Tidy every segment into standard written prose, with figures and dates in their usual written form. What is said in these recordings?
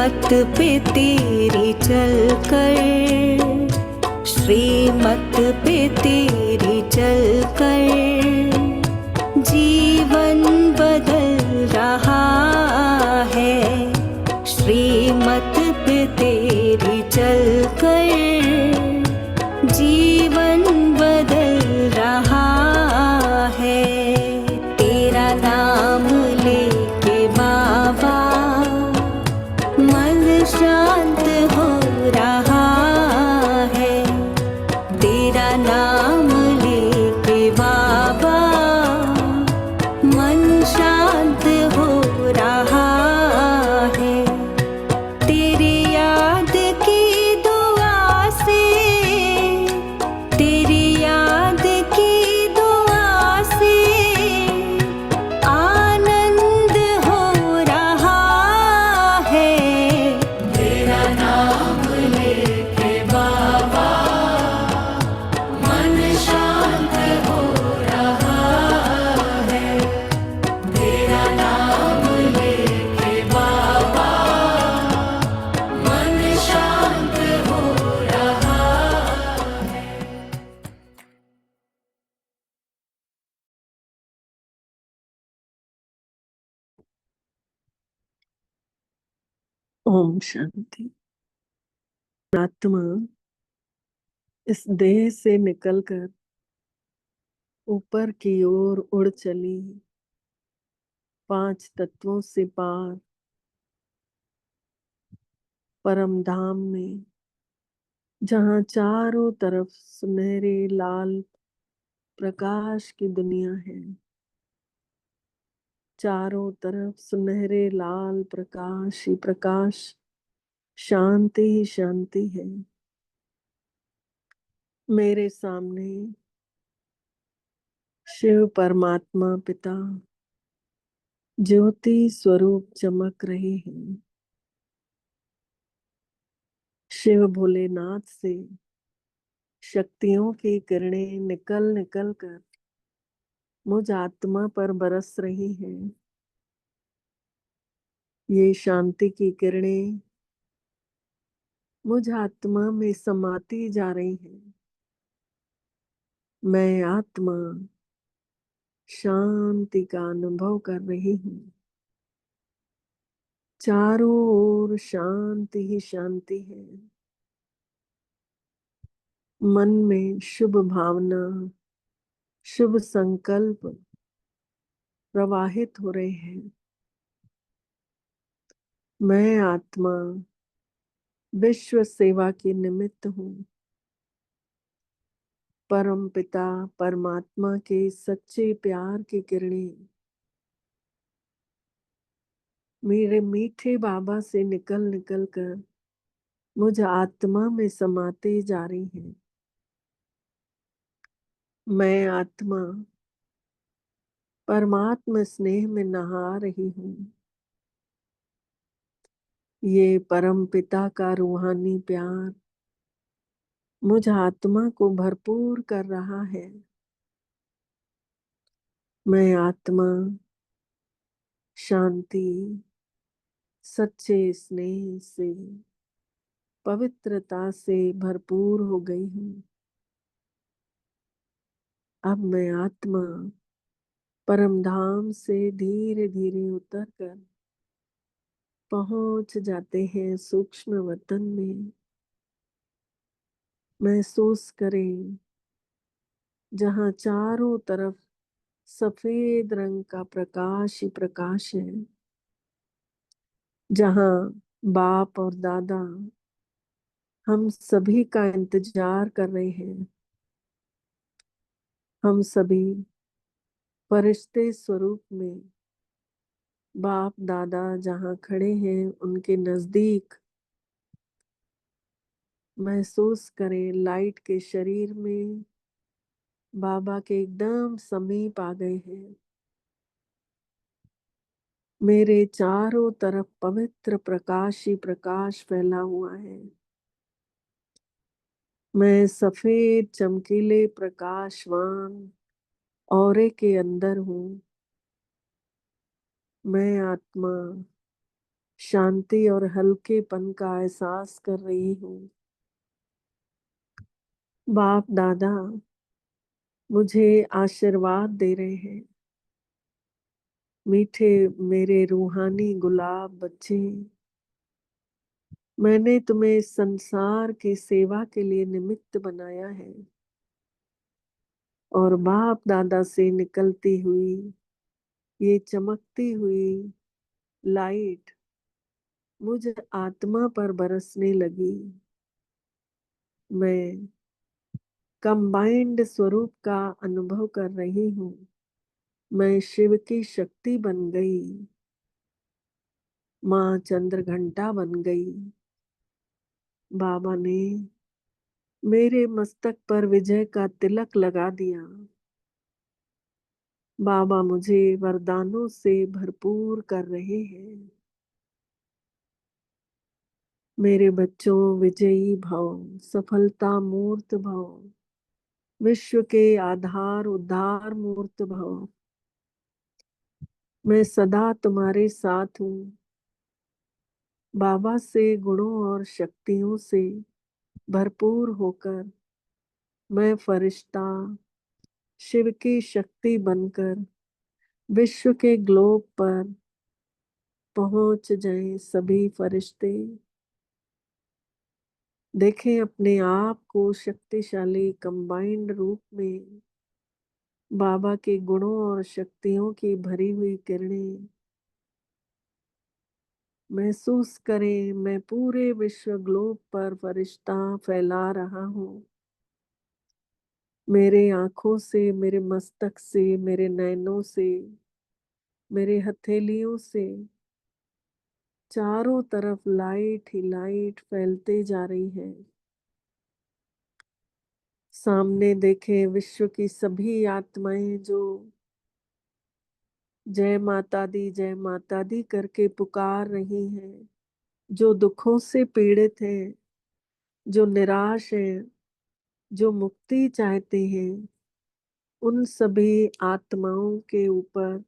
श्रीमत पे तेरी चलकर, श्रीमत पे तेरी चलकर जीवन बदल रहा है। श्रीमत पे तेरी चलकर जीवन बदल रहा है। तेरा नाम लेके बाबा मन शांत हो रहा है। तेरा नाम लेके बाबा मन शांत हो रहा है। तेरी याद की दुआ से, तेरी याद की दुआ से आनंद हो रहा है। तेरा नाम लेके बाबा मन शांत हो रहा है। तेरा नाम लेके बाबा मन शांत हो रहा है। ओम शांति। आत्मा इस देह से निकलकर ऊपर की ओर उड़ चली, 5 तत्वों से पार परम धाम में, जहाँ चारों तरफ सुनहरे लाल प्रकाश की दुनिया है। चारों तरफ सुनहरे लाल प्रकाश ही प्रकाश, शांति ही शांति है। मेरे सामने शिव परमात्मा पिता ज्योति स्वरूप चमक रहे हैं। शिव भोलेनाथ से शक्तियों की किरणें निकल निकल कर मुझ आत्मा पर बरस रही हैं। ये शांति की किरणें मुझ आत्मा में समाती जा रही हैं। मैं आत्मा शांति का अनुभव कर रही हूँ। चारों ओर शांति ही शांति है। मन में शुभ भावना, शुभ संकल्प प्रवाहित हो रहे हैं। मैं आत्मा विश्व सेवा के निमित्त हूँ। परम पिता परमात्मा के सच्चे प्यार की किरणें मेरे मीठे बाबा से निकल निकल कर मुझ आत्मा में समाते जा रही हैं। मैं आत्मा परमात्मा स्नेह में नहा रही हूँ। ये परम पिता का रूहानी प्यार मुझ आत्मा को भरपूर कर रहा है। मैं आत्मा शांति, सच्चे स्नेह से, पवित्रता से भरपूर हो गई हूँ। अब मैं आत्मा परम धाम से धीरे धीरे उतर कर पहुंच जाते हैं सूक्ष्म वतन में। महसूस करें जहाँ चारों तरफ सफेद रंग का प्रकाश ही प्रकाश है। जहाँ बाप और दादा हम सभी का इंतजार कर रहे हैं। हम सभी फरिश्ते स्वरूप में बाप दादा जहाँ खड़े हैं उनके नजदीक महसूस करें। लाइट के शरीर में बाबा के एकदम समीप आ गए हैं। मेरे चारों तरफ पवित्र प्रकाश ही प्रकाश फैला हुआ है। मैं सफेद चमकीले प्रकाशवान औरे के अंदर हूँ। मैं आत्मा शांति और हल्केपन का एहसास कर रही हूँ। बाप दादा मुझे आशीर्वाद दे रहे हैं। मीठे मेरे रूहानी गुलाब बच्चे, मैंने तुम्हें संसार की सेवा के लिए निमित्त बनाया है। और बाप दादा से निकलती हुई ये चमकती हुई लाइट मुझ आत्मा पर बरसने लगी। मैं कंबाइंड स्वरूप का अनुभव कर रही हूँ। मैं शिव की शक्ति बन गई, माँ चंद्रघंटा बन गई। बाबा ने मेरे मस्तक पर विजय का तिलक लगा दिया। बाबा मुझे वरदानों से भरपूर कर रहे हैं। मेरे बच्चों, विजयी भव, सफलता मूर्त भव, विश्व के आधार उद्धार मूर्त भव। मैं सदा तुम्हारे साथ हूँ। बाबा से गुणों और शक्तियों से भरपूर होकर मैं फरिश्ता शिव की शक्ति बनकर विश्व के ग्लोब पर पहुंच जाए। सभी फरिश्ते देखें अपने आप को शक्तिशाली कंबाइंड रूप में। बाबा के गुणों और शक्तियों की भरी हुई किरणें महसूस करें। मैं पूरे विश्व ग्लोब पर फरिश्ता फैला रहा हूँ। मेरे आंखों से, मेरे मस्तक से, मेरे नैनों से, मेरे हथेलियों से चारों तरफ लाइट ही लाइट फैलते जा रही है। सामने देखें विश्व की सभी आत्माएं जो जय माता दी करके पुकार रही हैं, जो दुखों से पीड़ित हैं, जो निराश हैं, जो मुक्ति चाहते हैं, उन सभी आत्माओं के ऊपर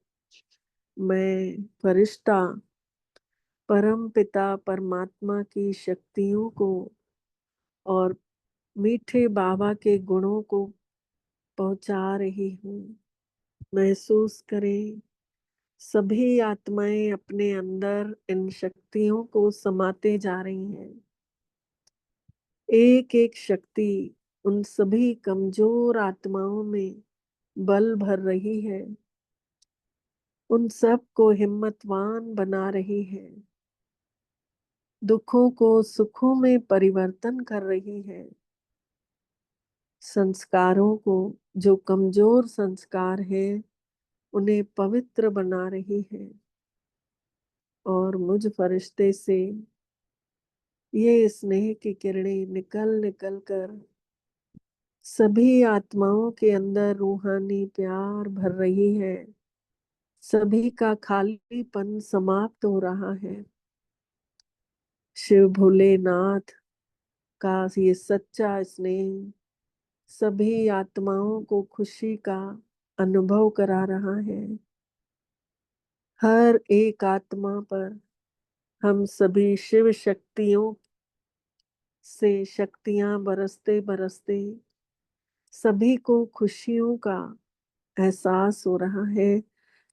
मैं फरिश्ता परम पिता परमात्मा की शक्तियों को और मीठे बाबा के गुणों को पहुंचा रही हूँ। महसूस करें सभी आत्माएं अपने अंदर इन शक्तियों को समाते जा रही हैं। एक एक शक्ति उन सभी कमजोर आत्माओं में बल भर रही है, उन सब को हिम्मतवान बना रही है, दुखों को सुखों में परिवर्तन कर रही है। संस्कारों को, जो कमजोर संस्कार हैं, उन्हें पवित्र बना रही है। और मुझ फरिश्ते से ये स्नेह की किरणें निकल निकल कर सभी आत्माओं के अंदर रूहानी प्यार भर रही है। सभी का खालीपन समाप्त हो रहा है। शिव भोलेनाथ का ये सच्चा स्नेह सभी आत्माओं को खुशी का अनुभव करा रहा है। हर एक आत्मा पर हम सभी शिव शक्तियों से शक्तियां बरसते बरसते सभी को खुशियों का एहसास हो रहा है,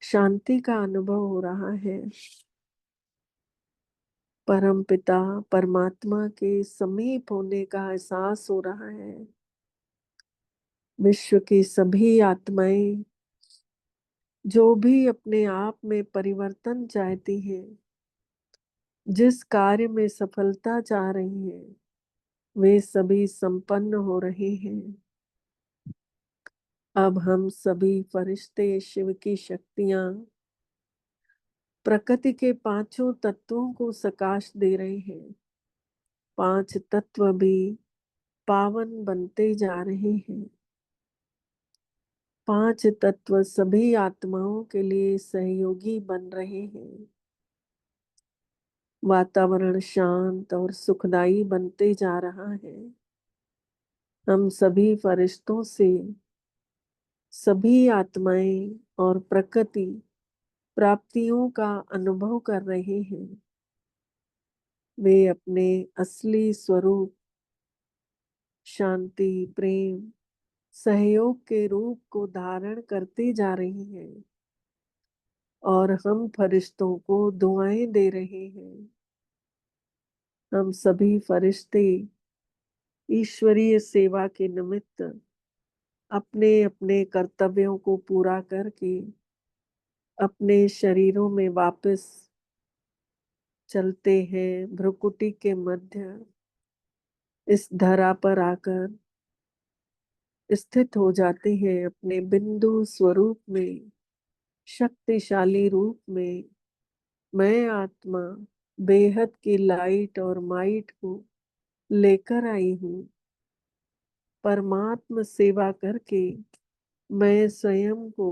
शांति का अनुभव हो रहा है। परम पिता परमात्मा के समीप होने का एहसास हो रहा है। विश्व की सभी आत्माएं जो भी अपने आप में परिवर्तन चाहती हैं, जिस कार्य में सफलता चाह रही हैं, वे सभी संपन्न हो रहे हैं। अब हम सभी फरिश्ते शिव की शक्तियां प्रकृति के पांचों तत्वों को सकाश दे रहे हैं। पांच तत्व भी पावन बनते जा रहे हैं। पांच तत्व सभी आत्माओं के लिए सहयोगी बन रहे हैं। वातावरण शांत और सुखदायी बनते जा रहा है। हम सभी फरिश्तों से सभी आत्माएं और प्रकृति प्राप्तियों का अनुभव कर रहे हैं। वे अपने असली स्वरूप शांति, प्रेम, सहयोग के रूप को धारण करती जा रही हैं और हम फरिश्तों को दुआएं दे रहे हैं। हम सभी फरिश्ते ईश्वरीय सेवा के निमित्त अपने अपने कर्तव्यों को पूरा करके अपने शरीरों में वापस चलते हैं। भ्रुकुटी के मध्य इस धरा पर आकर स्थित हो जाते हैं अपने बिंदु स्वरूप में, शक्तिशाली रूप में। मैं आत्मा बेहद की लाइट और माइट को लेकर आई हूँ। परमात्म सेवा करके मैं स्वयं को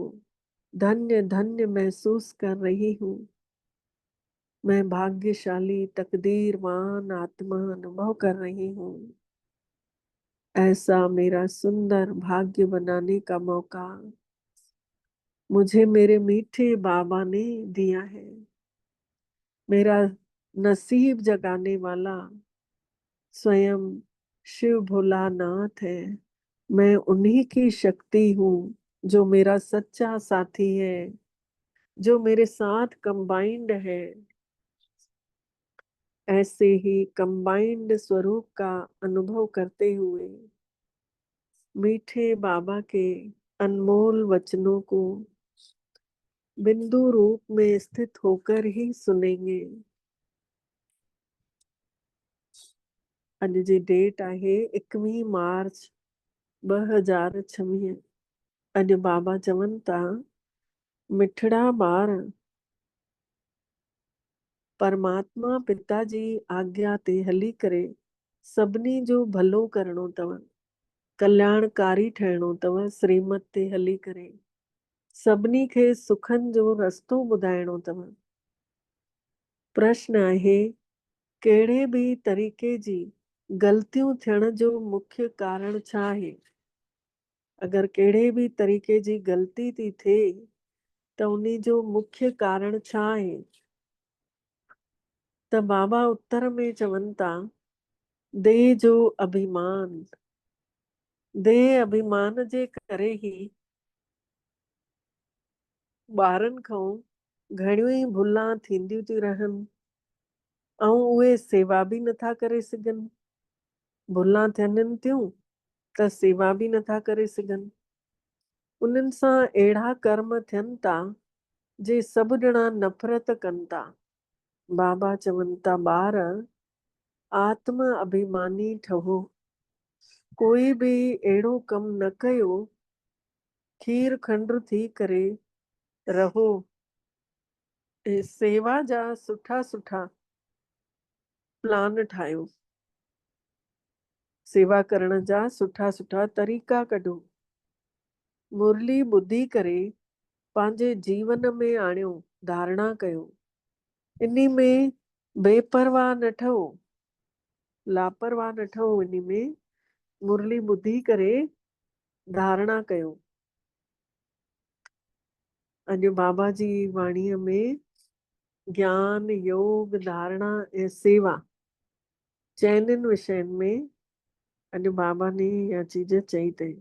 धन्य धन्य महसूस कर रही हूँ। मैं भाग्यशाली तकदीरवान आत्मा अनुभव कर रही हूँ। ऐसा मेरा सुंदर भाग्य बनाने का मौका मुझे मेरे मीठे बाबा ने दिया है। मेरा नसीब जगाने वाला स्वयं शिव भोलानाथ है। मैं उन्हीं की शक्ति हूँ जो मेरा सच्चा साथी है, जो मेरे साथ कंबाइंड है। ऐसे ही कंबाइंड स्वरूप का अनुभव करते हुए मीठे बाबा के अनमोल वचनों को बिंदु रूप में स्थित होकर ही सुनेंगे। अॼु जी डेट आहे 21 मार्च 2026। अॼु बाबा चवनि था, मिठड़ा ॿार परमात्मा पिता जी आज्ञा ते हली करे सभिनी जो भलो करणो अथव, कल्याणकारी ठहिणो अथव। श्रीमत ते हली करे सभिनी खे सुखनि जो रस्तो ॿुधाइणो अथव। प्रश्न आहे, कहिड़े बि तरीक़े जी ग़लतियूं थियण जो मुख्य कारण छा आहे? अगर कहिड़े बि तरीक़े जी ग़लती थी थिए त उन्ही जो मुख्य कारण छा आहे? त बाबा उत्तर में चवनि था, देह जो अभिमान। देह अभिमान जे करे ही ॿारनि खां घणियूं ई भुलां थींदियूं थी रहनि ऐं उहे सेवा बि नथा करे सघनि। भुलां थियनि थियूं त सेवा बि नथा करे सघनि। उन्हनि सां अहिड़ा कर्म थियनि था जे सभु ॼणा नफ़रत कनि था। बाबा चवनि था, ॿार आत्म अभिमानी ठहो। कोई बि अहिड़ो कमु न कयो, खीर खंड थी करे रहो। सेवा जा सुठा सुठा प्लान ठाहियो, सेवा करण जा सुठा सुठा तरीक़ा कढो। मुरली ॿुधी करे पंहिंजे जीवन में आणियो, धारणा कयो। इन्ही में बेपरवाह न ठहो, लापरवाह न ठहो। इन्ही में मुरली ॿुधी करे धारणा कयो। अॼु बाबा जी वाणीअ में ज्ञान, योग, धारणा ऐं सेवा चइनिनि विषयनि में अॼु बाबा ने इहा चीज चई अथई।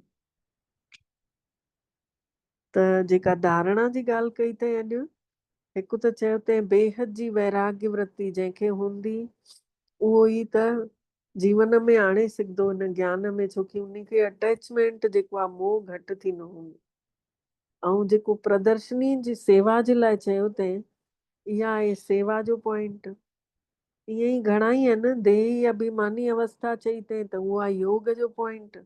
त जेका धारणा जी ॻाल्हि कई अथई अॼु, हिकु त चयो अथई बेहद जी वैराग्य वृत्ति जंहिंखे हूंदी उहो ई त जीवन में आणे सघंदो हिन ज्ञान में, छोकी उनखे अटैचमेंट जेको आहे मोह घटि थींदो हूंदो। ऐं जेको प्रदर्शनी जी सेवा जे लाइ चयो अथई, इहा आहे सेवा जो पॉइंट। ईअं ई घणा ई आहिनि। देही अभिमानी अवस्था चई अथई त उहा योग जो पॉइंट,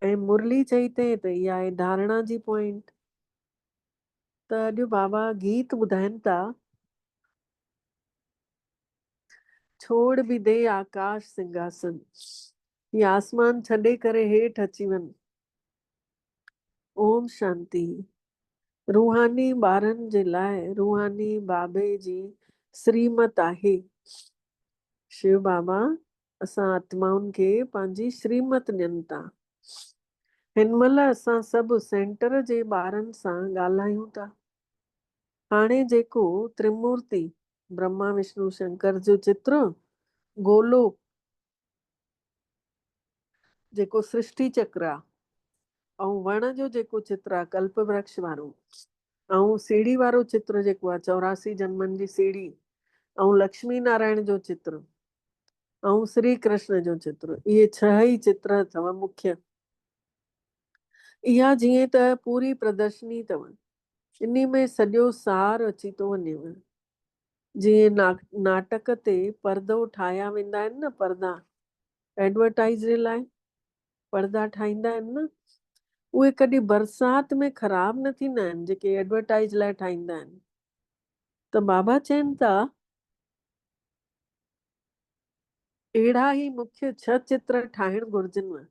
ऐं मुरली चई अथई त इहा आहे धारणा जी पॉइंट। त अॼु बाबा गीत ॿुधाइनि था, छोड़ भी दे आकाश सिंहासन, ये आसमान छॾे करे हेठि अची वञ। ओम शांति। रूहानी ॿारनि जे लाइ रूहानी बाबे जी श्रीमत आहे। शिव बाबा असां आत्माउनि खे पंहिंजी श्रीमत ॾियनि था। हिन महिल असां सभु सेंटर जे ॿारनि सां ॻाल्हायूं था। हाणे जेको त्रिमूर्ति ब्रह्मा विष्णु शंकर जो चित्र गोलोक जेको सृष्टि चक्र आहे, ऐं वण जो जेको चित्र आहे कल्प वृक्ष वारो, ऐं सीढ़ी वारो चित्र जेको आहे 84 जन्मनि जी सीढ़ी, ऐं लक्ष्मी नारायण जो चित्र, ऐं श्री कृष्ण जो चित्र, इहे 6 ई चित्र अथव मुख्य। इहा जीअं त पूरी प्रदर्शनी अथव, इन में सॼो सार अची थो वञेव। जीअं नाटक ते परदो ठाहिया वेंदा आहिनि न, परदा एडवर्टाइज जे लाइ परदा ठाहींदा आहिनि न, उहे कॾहिं बरसाति में ख़राब न थींदा आहिनि जेके एडवर्टाइज लाइ ठाहींदा आहिनि। त बाबा चवनि था अहिड़ा ई मुख्य 6 चित्र ठाहिण घुर्जनि।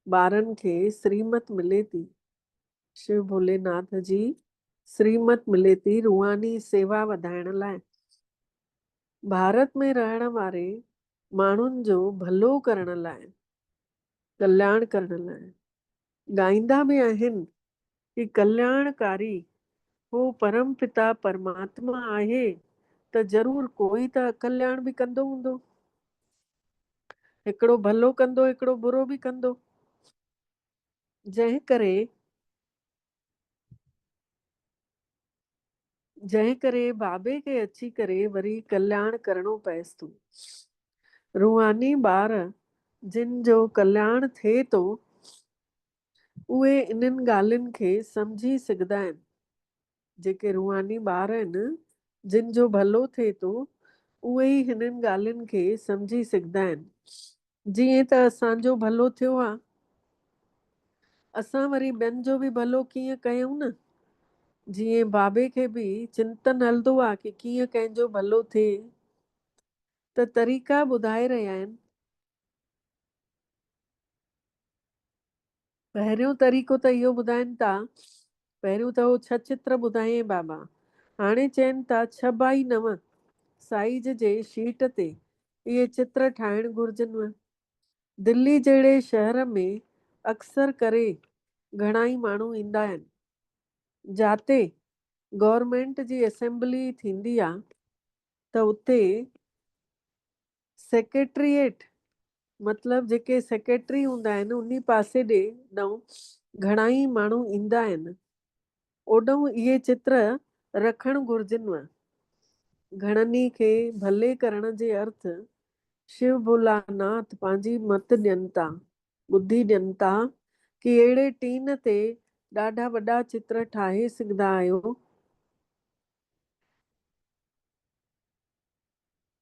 ॿारनि खे श्रीमत मिले थी, शिव भोलेनाथ जी श्रीमत मिले थी रूहानी सेवा वधाइण लाइ, भारत में रहण वारे माण्हुनि जो भलो करण लाइ, कल्याण करण लाइ। ॻाईंदा बि आहिनि कि कल्याणकारी हो परम पिता परमात्मा आहे, त ज़रूर कोई त कल्याण बि कंदो हूंदो, हिकिड़ो भलो कंदो हिकिड़ो बुरो बि कंदो। जंहिं करे बाबे खे अची करे वरी कल्याण करणो पएसि थो। रूहानी ॿार जिन जो कल्याण थिए थो उहे इन्हनि ॻाल्हियुनि खे सम्झी सघंदा आहिनि। जेके रूहानी ॿार आहिनि जिन जो भलो थिए थो उहे ई हिननि ॻाल्हियुनि खे सम्झी सघंदा आहिनि। जीअं त असांजो भलो थियो आहे, असां वरी ॿियनि जो बि भलो कीअं कयूं न। जीअं बाबे खे बि चिंतन हलंदो आहे कि कीअं कंहिंजो भलो थिए, त तरीक़ा ॿुधाए रहिया आहिनि। पहिरियों तरीक़ो त इहो ॿुधाइनि था, पहिरियों त उहो 6 चित्र ॿुधायईं बाबा, हाणे चवनि था 6 बाई 9 साइज जे शीट ते इहे चित्र ठाहिण घुर्जनि। दिल्ली जहिड़े शहर में अक्सर करे घणा ई माण्हू ईंदा आहिनि, जाते गवर्नमेंट जी असेंबली थींदी आहे त उते सेक्रेटरिएट मतलब जेके सेक्रेटरी हूंदा आहिनि उन पासे ॾांहुं घणा ई माण्हू ईंदा आहिनि, ओॾो इहे चित्र रखण घुर्जनि। घणनि खे भले करण जे अर्थ शिव भोलानाथ पंहिंजी मत ॾियनि था, बुद्धि ॾियनि था कि अहिड़े टीन ते ॾाढा वॾा चित्र ठाहे सघंदा आहियो।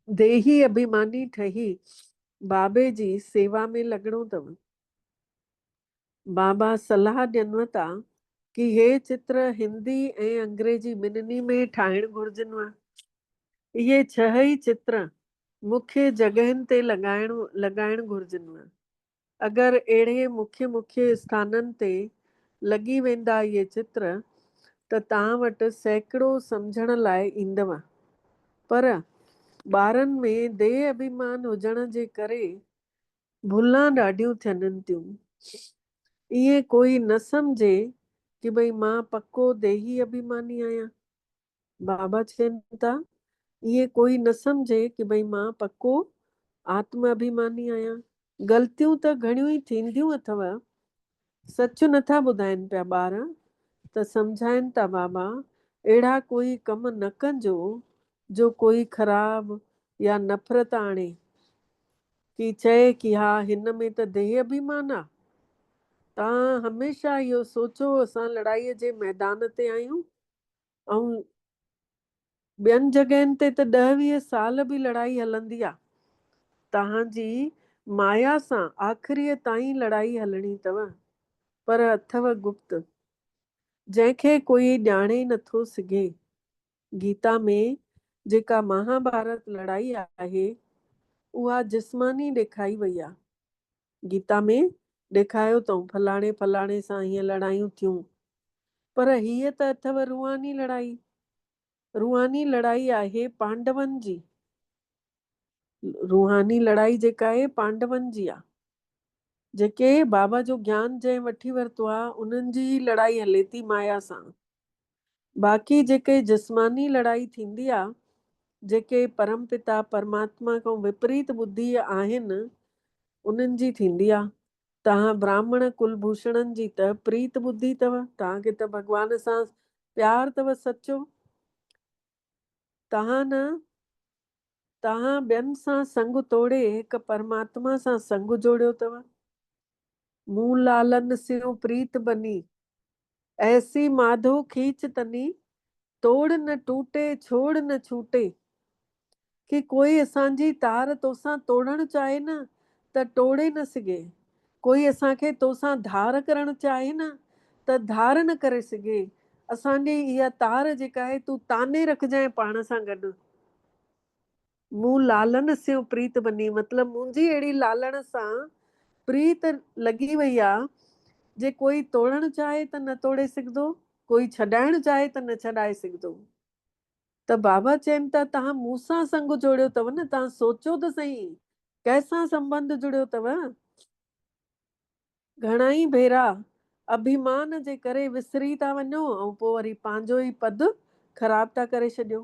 देही अभिमानी ठही बाबे जी सेवा में लॻणो अथव। बाबा सलाह ॾियनि था कि हे चित्र हिंदी ऐं अंग्रेजी ॿिन्हिनि में ठाहिण घुर्जनि। इहे 6 ई चित्र मुख्य जॻहियुनि ते लॻाइण घुर्जनि। अगरि अहिड़े मुख्य स्थाननि ते लॻी वेंदा इहे चित्र त तव्हां वटि सैकड़ो सम्झण लाइ ईंदव, पर ॿारनि में देह अभिमान हुजण जे करे भुलां ॾाढियूं थियनि थियूं। ईअं कोई न सम्झे कि भई मां पक्को देही अभिमानी आहियां। बाबा चवनि था ईअं कोई न सम्झे कि भई मां पक्को आत्म अभिमानी आहियां। ग़लतियूं त घणियूं ई थींदियूं अथव, सच नथा ॿुधाइनि पिया ॿार, त सम्झाइनि था बाबा अहिड़ा कोई कम न कजो जो कोई ख़राब या नफ़रत आणे, कि चए कि हा हिन में त देह अभिमान आहे। तव्हां हमेशह इहो सोचो असां लड़ाईअ जे मैदान ते आहियूं, ऐं ॿियनि जॻहियुनि ते त 10-20 साल बि लड़ाई हलंदी आहे। तव्हांजी माया सां आख़िरीअ ताईं लड़ाई हलणी अथव, पर अथव गुप्त, जंहिंखे कोई ॼाणे नथो सघे। गीता में जेका महाभारत लड़ाई आहे उहा जिस्मानी ॾेखारी वई आहे। गीता में ॾेखारियो अथऊं फलाणे फलाणे सां हीअं लड़ायूं थियूं, पर हीअ त अथव रूहानी लड़ाई। रूहानी लड़ाई आहे पांडवनि जी। रूहानी लड़ाई जेका आहे पांडवनि जी आहे, जेके बाबा जो ज्ञान जंहिं वठी वरितो आहे उन्हनि जी लड़ाई हले थी माया सां। बाक़ी जेके जिस्मानी लड़ाई थींदी आहे जेके परमपिता परमात्मा खां विपरीत बुद्धि आहिनि उन्हनि जी थींदी आहे। तव्हां ब्राह्मण कुलभूषणनि जी त प्रीत बुद्धि अथव, तव्हांखे त भॻवान सां प्यार अथव सचो। तव्हां ॿियनि सां संग तोड़े हिकु परमात्मा सां संग जोड़ियो अथव। मूं लालन सियो प्रीत बनी, ऐसी माधो खींच तनी, तोड़ न टूटे छोड़ न छूटे। कि कोई असांजी तार तोसां तोड़णु चाहे न त टोड़े न सघे, कोई असांखे तोसां धार करणु चाहे न त धार न करे सघे। असांजी इहा तार जेका आहे तूं ताने रखजांइ पाण सां गॾु। मूं लालन सियो प्रीत बनी, मतिलबु मुंहिंजी अहिड़ी लालण सां प्रीत लॻी वई आहे, जे कोई तोड़णु चाहे त न तोड़े सघंदो, कोई छॾाइणु चाहे त न छॾाए सघंदो। त बाबा चवनि था तव्हां मूंसां संग जोड़ियो अथव न, तव्हां सोचो त सही कंहिंसां संबंध जुड़ियो अथव। घणाई भेरा अभिमान जे करे विसरी था वञो ऐं पोइ वरी पंहिंजो ई पद ख़राब था करे छॾियो।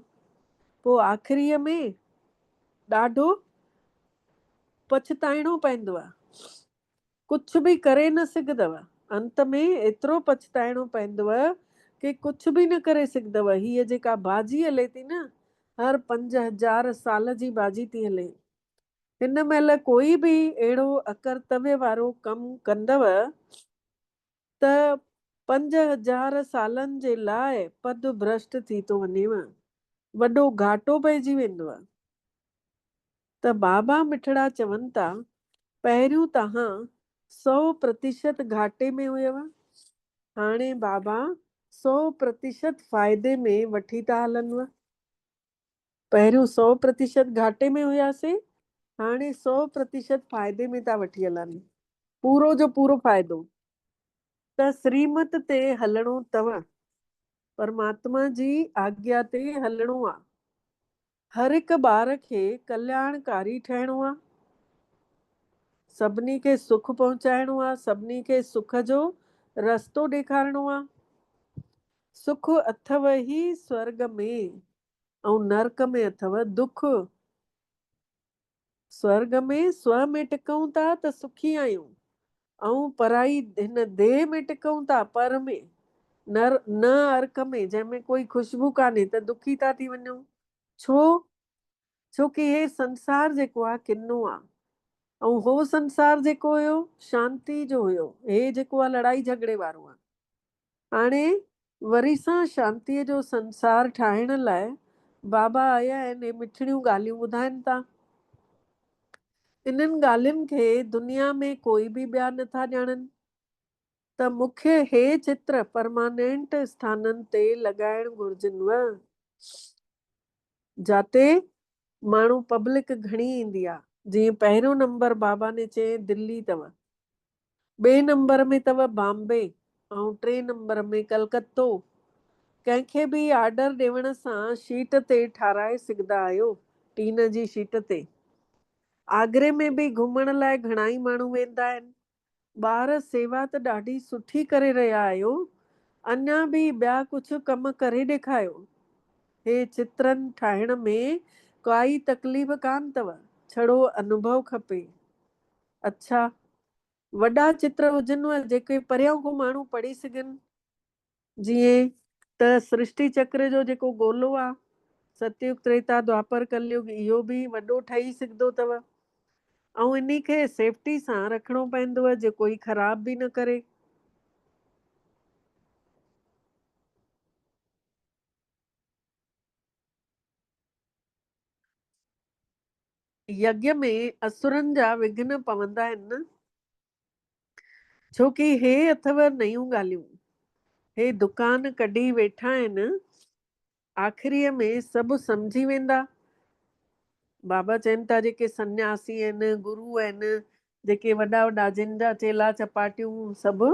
पोइ आख़िरीअ में ॾाढो पछताइणो पवंदो आहे, कुझु बि करे न सघंदव। अंत में एतिरो पछताइणो पवंदव कि कुझु बि न करे सघंदव। हीअ जेका बाजी हले थी न, हर 5000 साल जी बाजी थी हले। हिन महिल कोई बि अहिड़ो अकर्तव्य वारो कमु कंदव त 5000 सालनि जे लाइ पद भ्रष्ट थी थो वञेव, वॾो घाटो पइजी वेंदो आहे। त बाबा मिठड़ा चवनि था पहिरियों तव्हां 100% घाटे में हुयव, हाणे बाबा 100% फ़ाइदे में वठी था हलनिव। पहिरियों 100% घाटे में हुयासीं, हाणे 100% फ़ाइदे में था वठी हलनि, पूरो जो पूरो फ़ाइदो। त श्रीमत ते हलणो अथव, परमात्मा जी आज्ञा ते हलणो आहे। हर हिकु ॿार खे कल्याणकारी ठहिणो आहे, सभिनी खे सुख पहुचाइणो आहे, सभिनी खे सुख जो रस्तो ॾेखारिणो आहे। सुख अथव ही स्वर्ग में ऐं नरक में अथव दुख। स्वर्ग में स्व में टिकऊं था त सुखी आहियूं, ऐं पराई हिन देह में टिकऊं था पर में न अर्क में, जंहिंमें कोई खुशबू कान्हे त दुखी था थी वञूं। छो कि हे संसार जेको आहे किनो आहे, ऐं हो संसार जेको हुयो शांती जो हुयो, हे जेको आहे लड़ाई झगड़े वारो आहे। हाणे वरी सां शांतीअ जो संसार ठाहिण लाइ बाबा आया आहिनि, मिठड़ियूं ॻाल्हियूं ॿुधाइनि था। इन्हनि ॻाल्हियुनि खे दुनिया में कोई बि ॿिया नथा ॼाणनि। त मूंखे हे चित्र परमानेंट स्थाननि ते लॻाइण घुर्जनिव, जाते माण्हू पब्लिक घणी ईंदी आहे। जीअं पहिरियों नंबर बाबा ने चए दिल्ली अथव, ॿिए नंबर में अथव बॉम्बे ऐं 3 नंबर में कलकत्तो। कंहिंखे बि ऑर्डर ॾियण सां शीट ते ठाराए सघंदा आहियो, टीन जी शीट ते। आगरे में बि घुमण लाइ घणाई माण्हू वेंदा आहिनि। ॿार सेवा त ॾाढी सुठी करे रहिया आहियो, अञा बि ॿिया कुझु कम करे ॾेखारियो। हे चित्रनि ठाहिण में काई तकलीफ़ कान अथव, छड़ो अनुभव खपे। अच्छा, वॾा चित्र हुजनिव जेके परियां को माण्हू पढ़ी सघनि, जीअं त सृष्टि चक्र जो जेको गोलो आहे, सतयुग त्रेता द्वापर कलयुग, इहो बि वॾो ठही सघंदो अथव। ऐं इन खे सेफ्टी सां रखिणो पवंदव, जे कोई ख़राब बि न करे। यज्ञ में असुरनि जा विघ्न पवंदा आहिनि न, छोकी हे अथव नयूं ॻाल्हियूं, हे दुकान कढी वेठा आहिनि, आख़िरीअ में सभु सम्झी वेंदा। बाबा चवनि था जेके सन्यासी आहिनि, गुरू आहिनि, जेके वॾा वॾा जिन जा चेला चपाटियूं सभु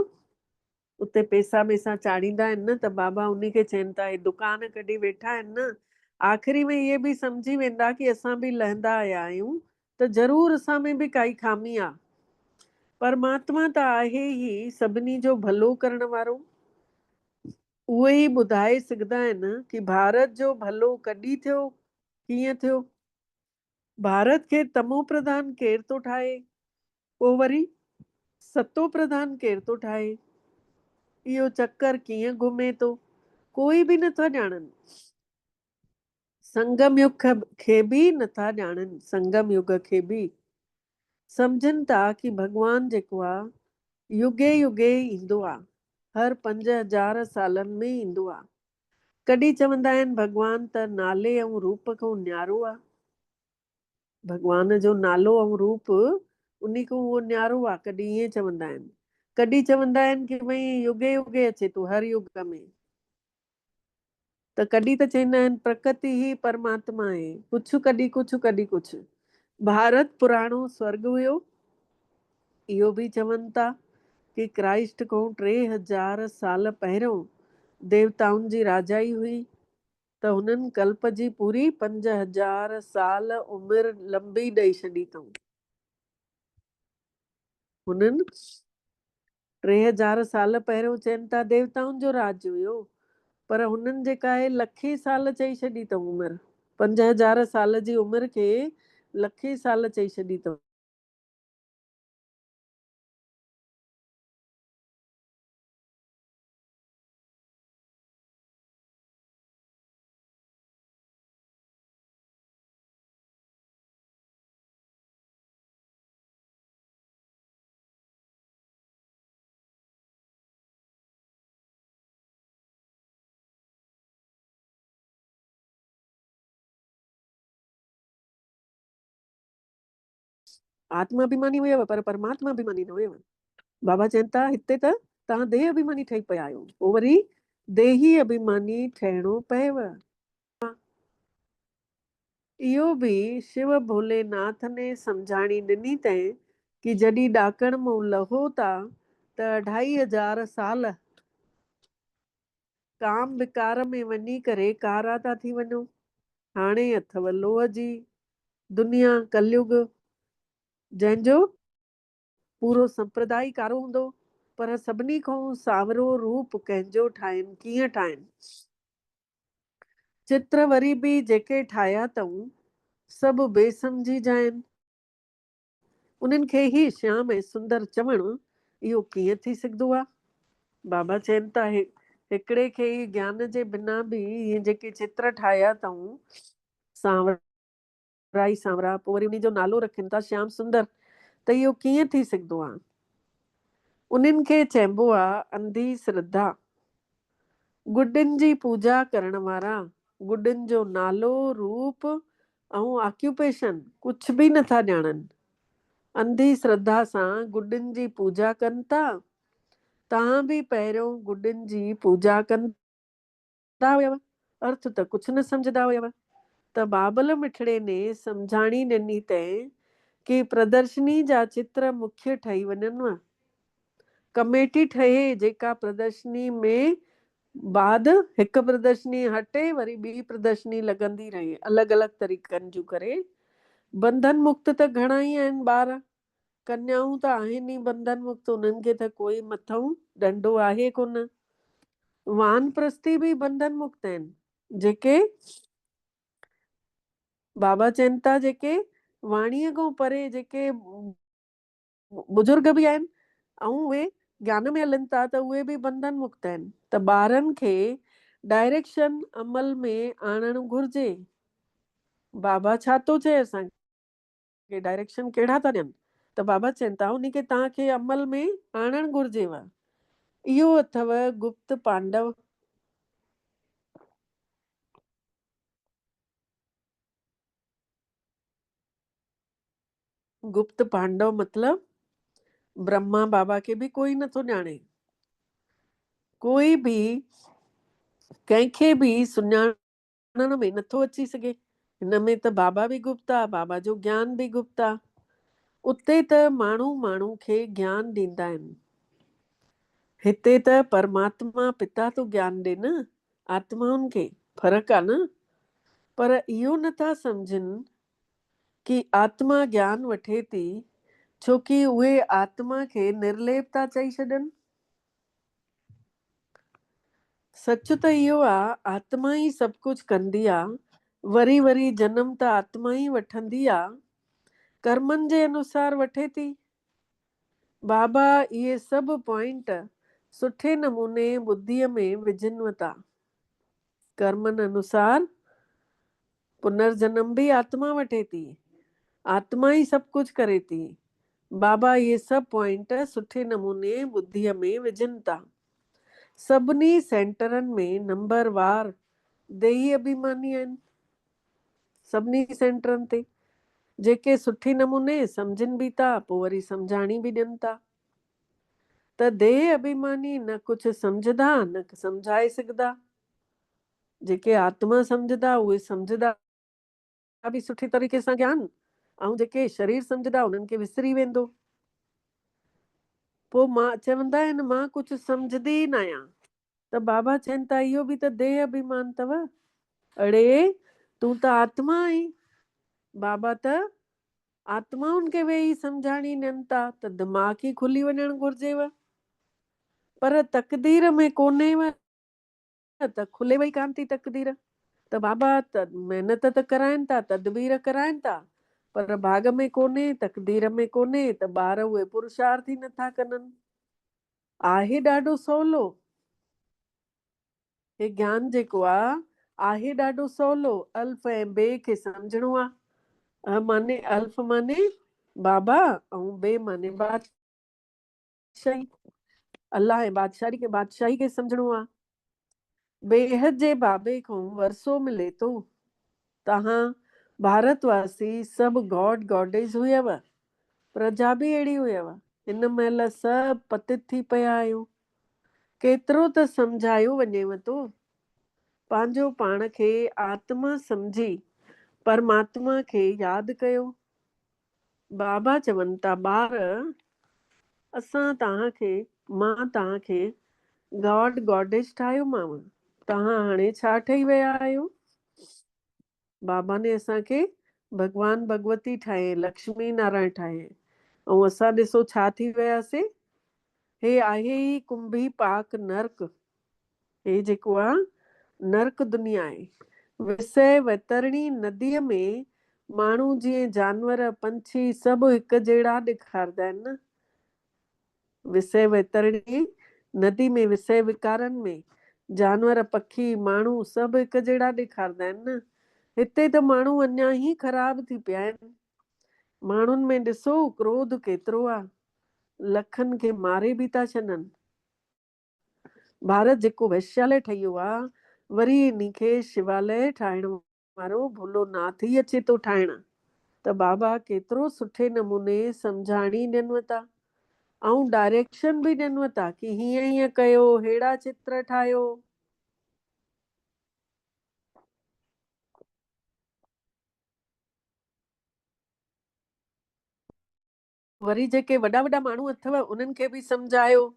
उते पैसा वैसा चाढ़ींदा आहिनि न, त बाबा उन खे चवनि था हे दुकान कढी वेठा आहिनि न, आख़िरी में इहे बि सम्झी वेंदा कि असां बि लहंदा आया आहियूं, त ज़रूरु असां में बि काई खामी आहे। परमात्मा त आहे ई सभिनी जो भलो करण वारो। उहे ई ॿुधाए सघंदा आहिनि कि भारत जो भलो कॾहिं थियो कीअं थियो? भारत खे तमो प्रधान केर थो ठाहे? पोइ वरी सतो प्रधान केर थो ठाहे? इहो चक्कर कीअं घुमे थो? कोई बि नथा ॼाणनि। संगम युग खे बि नथा ॼाणनि। संगम युग खे बि सम्झनि था कि भॻवान जेको आहे युगे युगे ईंदो आहे, हर 5000 सालनि में ईंदो आहे। कॾहिं चवंदा आहिनि भॻवान त नाले ऐं रूप खां न्यारो आहे। भॻवान जो नालो ऐं रूप उन खां उहो न्यारो आहे, कॾहिं ईअं चवंदा आहिनि। कॾहिं चवंदा आहिनि कि भई युगे युगे अचे थो, हर युग में। त कॾहिं त चवंदा आहिनि प्रकृति ही परमात्मा आहे, कुझु कॾहिं कुझु कॾहिं कुझु। भारत पुराणो स्वर्ग हुयो, इहो बि चवनि था कि क्राइस्ट खां 3000 साल पहिरियों देवताउनि जी राजाई हुई, त हुननि कल्प जी पूरी 5000 साल उमिरि लंबी ॾेई छॾी अथऊं। हुननि 3000 साल पहिरियों चवनि था देवताउनि जो राज हुयो, पर हुननि जेका आहे लखे साल चई छॾी अथऊं उमिरि। 5000 साल जी उमिरि खे लखे साल चई छॾी अथऊं। आत्माभिमानी हुयव पर परमात्मा अभिमानी न हुयव। बाबा चवनि था हिते त तव्हां देह अभिमानी ठही पिया आहियो, पोइ वरी देही अभिमानी ठहिणो पएव। इहो बि शिव भोलेनाथ ने सम्झाणी ॾिनी अथई कि जॾहिं ॾाकण मां लहो था त 2500 साल काम विकार में वञी करे कारा था थी वञो। हाणे अथव लोह जी दुनिया, कलयुग, जंहिंजो पूरो संप्रदाय कारो हूंदो, पर सभिनी खां सावरो रूप कंहिंजो ठाहिनि, कीअं ठाहिनि? चित्र वरी बि जेके ठाहिया अथऊं सभु बेसमझी जा आहिनि। उन्हनि खे ई श्याम ऐं सुंदर चवणु इहो कीअं थी सघंदो आहे? बाबा चवनि था हिकिड़े खे ई ज्ञान जे बिना बि इहे जेके चित्र ठाहिया अथऊं सांवरा ई सांवरा, पोइ वरी उन जो नालो रखनि था श्याम सुंदर, त इहो कीअं थी सघंदो आहे? उन्हनि खे चइबो आहे अंधी श्रद्धा। गुॾनि जी पूजा करण वारा गुॾनि जो नालो, रूप ऐं ऑक्यूपेशन कुझु बि नथा ॼाणनि। अंधी श्रद्धा सां गुॾनि जी पूजा कनि था। तव्हां बि पहिरियों गुॾनि जी पूजा कंदा हुयव, अर्थ त कुझु न सम्झंदा हुयव। त बाबल मिठड़े ने सम्झाणी ॾिनी अथई कि प्रदर्शनी जा चित्र मुख्य ठही वञनि। कमेटी ठहे जेका प्रदर्शनी में बाद हिकु प्रदर्शनी हटे वरी ॿी प्रदर्शनी लॻंदी रहे, अलॻि अलॻि तरीक़नि जूं करे। बंधन मुक्त त घणा ई आहिनि ॿार, कन्याऊं त आहिनि ई बंधन मुक्त, उन्हनि खे त कोई मथऊं डंडो आहे कोन। वानप्रस्थी बि बंधन मुक्त आहिनि। जेके बाबा चवनि था जेके वाणीअ खां परे जेके बुजुर्ग बि आहिनि ऐं उहे ज्ञान में हलनि था त उहे बि बंधन मुक्त आहिनि। त ॿारनि खे डायरेक्शन अमल में आणणु घुर्जे। बाबा छा थो चए असांखे? डायरेक्शन कहिड़ा था ॾियनि? त बाबा चवनि था उन खे तव्हांखे अमल में आणणु घुर्जेव। इहो अथव गुप्त पांडव। गुप्त पांडव मतलब ब्रह्मा बाबा के भी कोई नथो ॼाणे। कोई भी कंहिंखे भी सुञाणण में नथो अची सघे। हिन में त बाबा भी गुप्त आहे, बाबा जो ज्ञान भी गुप्त आहे। उते त माण्हू माण्हू खे ज्ञान ॾींदा आहिनि। हिते त परमात्मा पिता तो ज्ञान ॾे न आत्माउनि खे, फ़र्क़ु आहे न। पर इहो नथा सम्झनि कि आत्मा ज्ञान वठे थी छोकि उहे आत्मा खे निर्लेप था चई छॾनि। सच त इहो आहे आत्मा ई सभु कुझु कंदी आहे, वरी वरी जनम त आत्मा ई वठंदी आहे, कर्मनि जे अनुसार वठे थी। बाबा इहे सभु पॉइंट सुठे नमूने ॿुद्धीअ में विझनि था। कर्मनि अनुसार पुनर्जन्म भी आत्मा वठे थी, आत्मा ही सब कुछ करे थी। बाबा ये सब पॉइंट सुठे नमूने ॿुद्धीअ में विझनि था। सभिनी सेंटरनि में नंबर वार देही अभिमानी आहिनि। सभिनी सेंटरनि ते जेके सुठे नमूने सम्झनि भी था, पोइ वरी सम्झाणी भी ॾियनि था। त देह अभिमानी न कुझु सम्झदा न सम्झाए सघंदा। जेके आत्मा सम्झदा उहे सम्झदा भी सुठी तरीक़े सां ज्ञान, ऐं जेके शरीर सम्झदा उन्हनि खे विसरी वेंदो। पोइ मां चवंदा आहिनि मां कुझु सम्झदी न आहियां, त बाबा चवनि था इहो बि त देह अभिमान अथव। अड़े तूं त आत्मा आहीं। बाबा त आत्माउनि खे वेही सम्झाणी ॾियनि था, त दिमाग़ ई खुली वञणु घुर्जेव। पर तकदीर में कोन्हेव त खुले वई कान थी तकदीर। त बाबा त महिनत त कराइनि था, तदबीर कराइनि था, पर भाग में कोन्हे, तकदीर में कोन्हे, त ॿार उहे पुरुषार्थ ई नथा कनि। आहे ॾाढो सवलो, हे ज्ञान जेको आहे ॾाढो सवलो। अल्फ ऐं बे खे सम्झणो आहे। माने अल्फ माने बाबा ऐं बे माने बादशाही। अल्लाह ऐं बादशाही खे सम्झणो आहे। बेहद जे बाबे खां वरसो मिले थो। तव्हां भारतवासी सभु गॉड गॉडेस हुयव, प्रजा बि अहिड़ी हुयव। हिन महिल सभु पतित थी पिया आहियो। केतिरो त सम्झायो वञेव थो। पंहिंजो पाण खे आत्मा सम्झी परमात्मा खे यादि कयो। बाबा चवनि था ॿार मां तव्हांखे गॉड गॉडेस ठाहियोमांव, तव्हां हाणे छा ठही विया आहियो? बाबा ने असांखे भगवान भगवती ठाहे, लक्ष्मी नारायण ठाहे, ऐं असां ॾिसो छा थी वियासीं। हे आहे ई कुंभी पाक नर्क। हे जेको आहे नर्क दुनिया आहे। विषय वैतरणी नदीअ में माण्हू जीअं जानवर पंछी सभु हिकु जहिड़ा ॾेखारंदा आहिनि न। विषय वैतरणी नदी में विषय विकारनि में जानवर पखी माण्हू सभु हिकु जहिड़ा ॾेखारंदा आहिनि न। हिते त माण्हू अञा ई ख़राब थी पिया आहिनि। माण्हुनि में ॾिसो क्रोध केतिरो आहे, लखनि खे मारे बि था छॾनि। भारत जेको वैश्यालय ठही वियो आहे, वरी इनखे शिवालय ठाहिण वारो भुलो नाथ ई अचे थो ठाहिण। त बाबा केतिरो सुठे नमूने सम्झाणी ॾियनि था, ऐं डायरेक्शन बि ॾियनि था कि हीअं हीअं कयो, अहिड़ा चित्र ठाहियो। वरी जेके वॾा वॾा माण्हू अथव उन्हनि खे बि सम्झायो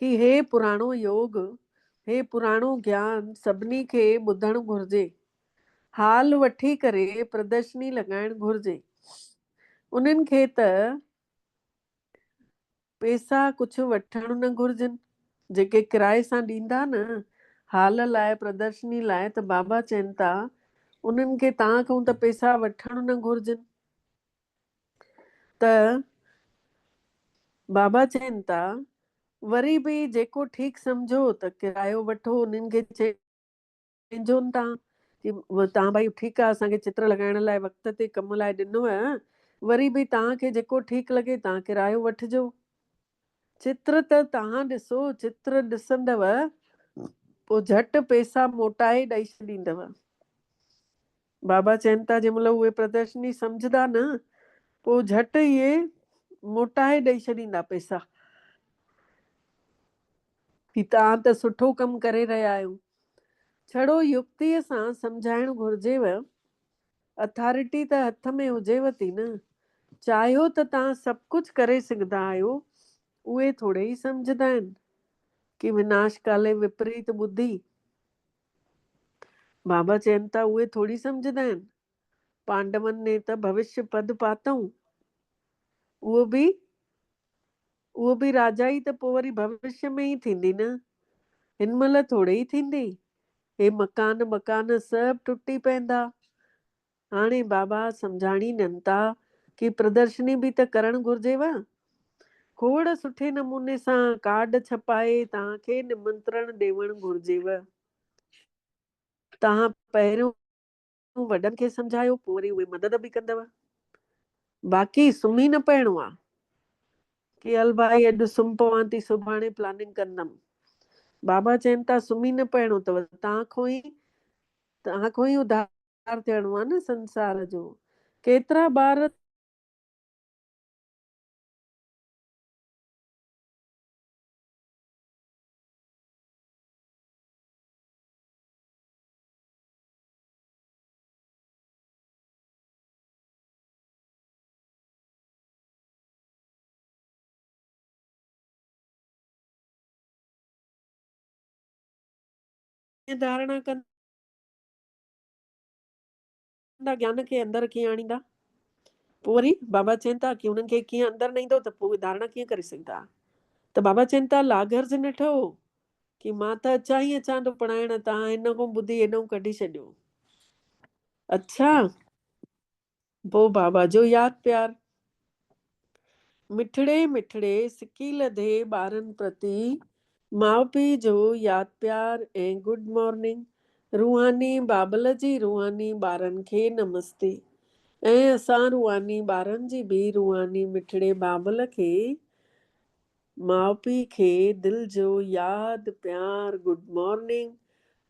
कि हे पुराणो योग, हे पुराणो ज्ञान सभिनी खे ॿुधणु घुर्जे। हाल वठी करे प्रदर्शनी लॻाइण घुर्जे। उन्हनि खे त पैसा कुझु वठण न घुर्जनि। जेके किराए सां ॾींदा न हाल लाइ, प्रदर्शनी लाइ, त बाबा चवनि था उन्हनि खे तव्हां खां त पैसा वठण न घुर्जनि। त बाबा चवनि था वरी बि जेको ठीकु सम्झो त किरायो वठो। उन्हनि खे चइजो तव्हां कि तव्हां भाई ठीकु आहे, असांखे चित्र लॻाइण लाइ वक़्त ते कम लाइ ॾिनो आहे, वरी बि तव्हांखे जेको ठीकु लॻे तव्हां किरायो वठिजो। चित्र त तव्हां ॾिसो, चित्र ॾिसंदव पोइ झटि पैसा मोटाए ॾेई छॾींदव। बाबा चवनि था जंहिं महिल उहे प्रदर्शनी सम्झदा न, पोइ झटि इहे मोटाए ॾेई छॾींदा पैसा कि तव्हां त सुठो कमु करे रहिया आहियो। छड़ो युक्तिअ सां सम्झाइणु घुर्जेव। अथॉरिटी त हथ में हुजेव थी न। चाहियो त तव्हां सभु कुझु करे सघंदा आहियो। उहे थोरे ई सम्झंदा आहिनि कि विनाश काले विपरीत ॿुधी। बाबा चवनि था उहे थोरी सम्झंदा आहिनि। पांडवनि ने त भविष्य पद पातऊं, उहो बि राजा ई त पोइ वरी भविष्य में ई थींदी न, हिन महिल थोरे ई थींदी। हे मकान मकान सभु टुटी पवंदा। हाणे बाबा सम्झाणीनि था कि प्रदर्शनी बि त करणु घुर्जेव। खोड़ सुठे नमूने सां कार्ड छपाए तव्हांखे निमंत्रण ॾियणु घुर्जेव। तव्हां पहिरियों वॾनि खे सम्झायो, पोइ वरी उहे मदद बि कंदव। बाक़ी सुम्ही न पइणो आहे कि हल भाई अॼु सुम्ही पवां थी, सुभाणे प्लानिंग कंदमि। बाबा चवनि था सुम्ही न पइणो अथव, तव्हां ई उधार थियणो आहे न संसार जो। केतिरा ॿार धारणा कंदा, ज्ञान खे अंदरि कीअं आणींदा। पोइ वरी बाबा चवनि था कि उन्हनि खे कीअं अंदरि न ईंदो त पोइ धारणा कीअं करे सघंदा। त बाबा चवनि था लाघर्ज न ठहो कि मां त अचां थो पढ़ाइण, तव्हां हिन खां ॿुधी हेॾो कढी छॾियो। अच्छा, पोइ बाबा जो यादि प्यार। मिठड़े मिठड़े सिकी लधे ॿारनि प्रति माउ पीउ जो यादि प्यार ऐं गुड मॉर्निंग। रूहानी बाबल जी रूहानी ॿारनि खे नमस्ते। ऐं असां रूहानी ॿारनि जी बि रूहानी मिठड़े बाबल खे, माउ पीउ खे दिलि जो यादि प्यार, गुड मॉर्निंग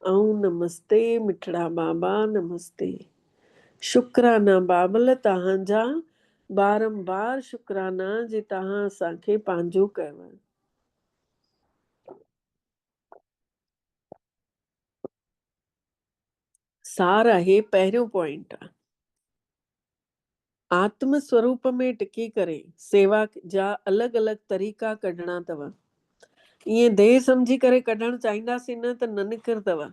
ऐं नमस्ते मिठड़ा बाबा नमस्ते। शुक्राना बाबल तव्हांजा, बारंबार शुक्राना जे तव्हां असांखे पंहिंजो कयव। सार आहे पहिरियों पॉइंट आहे, आत्म स्वरूप में टिकी करे सेवा जा अलॻि अलॻि तरीक़ा कढणा अथव। ईअं देह सम्झी करे कढणु चाहींदासीं न त न निकिरंदव।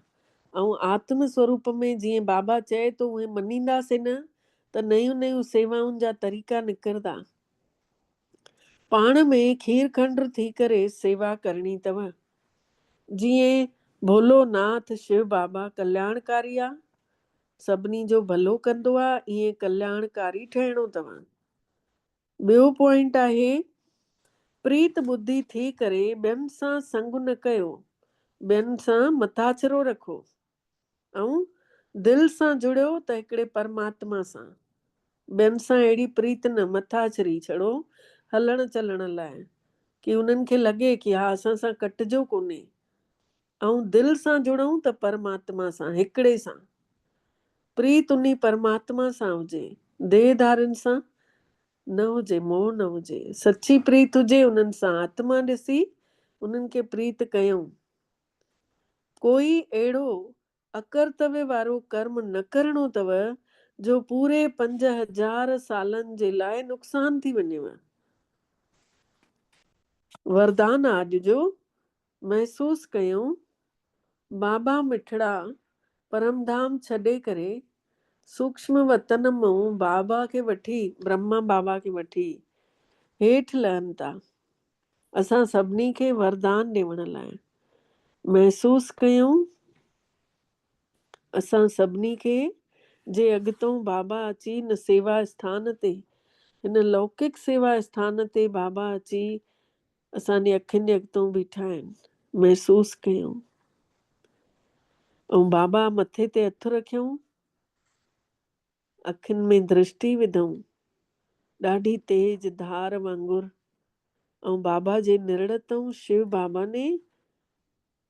ऐं आत्म स्वरूप में जीअं बाबा चए थो उहे मञींदासीं न त नयूं नयूं सेवाउनि जा तरीक़ा निकिरंदा। पाण में खीर खंड थी करे सेवा करणी अथव। जीअं भोलोनाथ शिव बाबा कल्याणकारी आहे, सभिनी जो भलो कंदो आहे, ईअं कल्याणकारी ठहिणो अथव। ॿियो पॉइंट आहे प्रीत बुद्धि थी करे ॿियनि सां संग न कयो, ॿियनि सां मथाछरो रखो ऐं दिलि सां जुड़ियो त हिकिड़े परमात्मा सां। ॿियनि सां अहिड़ी प्रीत न, मथाछरी छड़ो हलण चलण लाइ कि उन्हनि खे लॻे कि हा असां सां कटिजो कोन्हे। ऐं दिलि सां जुड़ूं त परमात्मा सां, हिकिड़े सां। प्रीत उन्ही परमात्मा सां हुजे, देहधारनि सां न हुजे, मोह न हुजे। सची प्रीत हुजे उन्हनि सां, आत्मा ॾिसी उन्हनि खे प्रीत कयूं। कोई अहिड़ो अकर्तव्य वारो कर्म न करणो अथव जो पूरे 5000 सालनि जे लाइ नुक़सान थी वञेव। वरदान अॼु जो महसूस कयूं, बाबा मिठड़ा परमधाम छॾे करे सूक्ष्म वतन मां बाबा खे वठी, ब्रह्मा बाबा खे वठी हेठि लहनि था असां सभिनी खे वरदान ॾियण लाइ। महसूस कयूं असां सभिनी खे जे अॻितों बाबा अची हिन सेवा स्थान ते, हिन लौकिक सेवा स्थान ते बाबा अची असांजे अखियुनि जे अॻितों बीठा आहिनि। महसूस कयूं ऐं बाबा मथे ते हथु रखियऊं, अखियुनि में दृष्टि विधऊं ॾाढी तेज धार वांगुरु। ऐं बाबा जे निरण तां शिव बाबा ने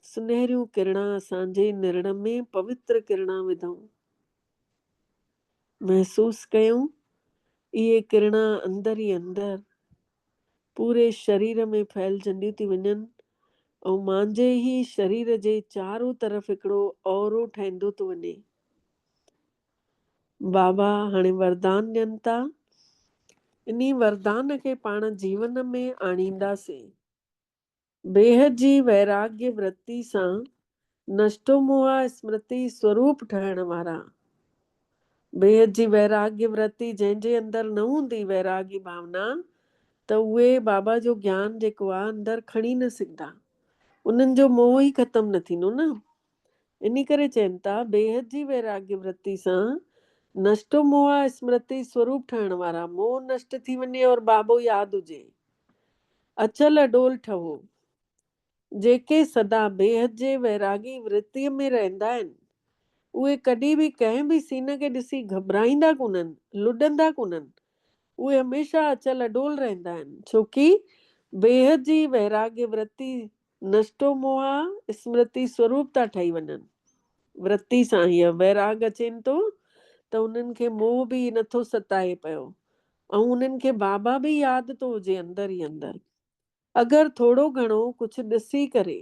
सुनहरियूं किरणा असांजे निरण में पवित्र किरणा विधऊं। महसूस कयूं इहे किरणा अंदरि ई अंदरि पूरे शरीर में फैलजंदियूं थी वञनि ऐं मुंहिंजे ई शरीर जे चारों तरफ़ हिकिड़ो औरो ठहींदो थो वञे। बाबा हाणे वरदान ॾियनि था, इन्ही वरदान खे पाण जीवन में आणींदासीं। बेहद जी वैराग्य वृत्ति सां नष्टो मोहा स्मृति स्वरूप ठहण वारा। बेहद जी वैराग्य वृत्ति जंहिंजे अंदरि न हूंदी वैराग्य भावना, त उहे बाबा जो ज्ञान जेको आहे अंदरि खणी न सघंदा, उन्हनि जो मोह ई ख़तमु न थींदो न। इन करे चवनि था बेहद जी वैराग्य वृत्ति सां नष्टो मोह स्मृति स्वरूप ठहण वारा मोह नष्ट थी वञे और बाबो यादि हुजे। अचल अडोल ठहो जेके सदा बेहद जे वैरागी वृत्तिअ में रहंदा आहिनि उहे कॾहिं बि कंहिं बि सीन खे ॾिसी घबराईंदा कोन्हनि, लुॾंदा कोन्हनि। उहे हमेशह अचल अडोल रहंदा आहिनि छोकी बेहद जी वैराग्य वृत्ति नष्टो मोह स्मृति स्वरूप था ठही वञनि। वृत्ति सां हीअ वैराग अचेनि थो त उन्हनि खे मोह बि नथो सताए पियो ऐं उन्हनि खे बाबा बि यादि थो हुजे अंदरि ई अंदरि। अगरि थोरो घणो कुझु ॾिसी करे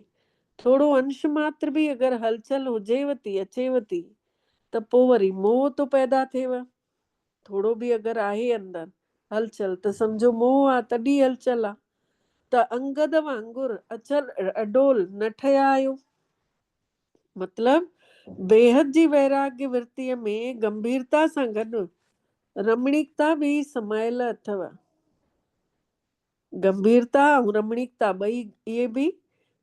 थोरो अंश मात्र बि अगरि हलचल हुजेव थी अचेव थी त पोइ वरी मोह थो पैदा थिएव। थोरो बि अगरि आहे अंदरि हलचल त सम्झो मोह आहे, तॾहिं हलचल आहे। त अंगद वांगुरु अचल अडोल न ठहिया आहियो। मतिलबु बेहद जी वैराग्य वृत्तिअ में गंभीरता सां गॾु रमणीकता बि समायल अथव। गंभीरता ऐं रमणीकता ॿई इहे बि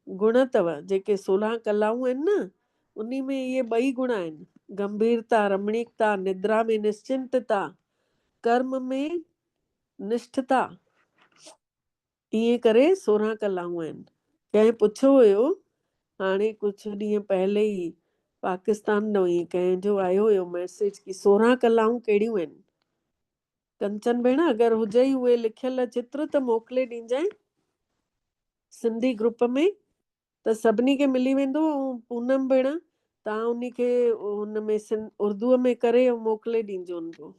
गुण अथव। जेके 16 कलाऊं आहिनि न उन्ही में इहे ॿई गुण आहिनि, गंभीरता रमणीकता, निद्रा में निश्चिंतता, कर्म में निष्ठता। ईअं करे 16 कलाऊं आहिनि। कंहिं पुछियो हुयो हाणे कुझु ॾींहं पहले ई पाकिस्तान ॾों ई कंहिंजो आयो हुयो मैसेज की 16 कलाऊं कहिड़ियूं आहिनि। कंचन भेण अगरि हुजई उहे लिखियल चित्र त मोकिले ॾिजांइ सिंधी ग्रुप में त सभिनी खे मिली वेंदो। ऐं पूनम भेण तव्हां उन खे हुन में उर्दूअ में करे मोकिले ॾिजो उनको।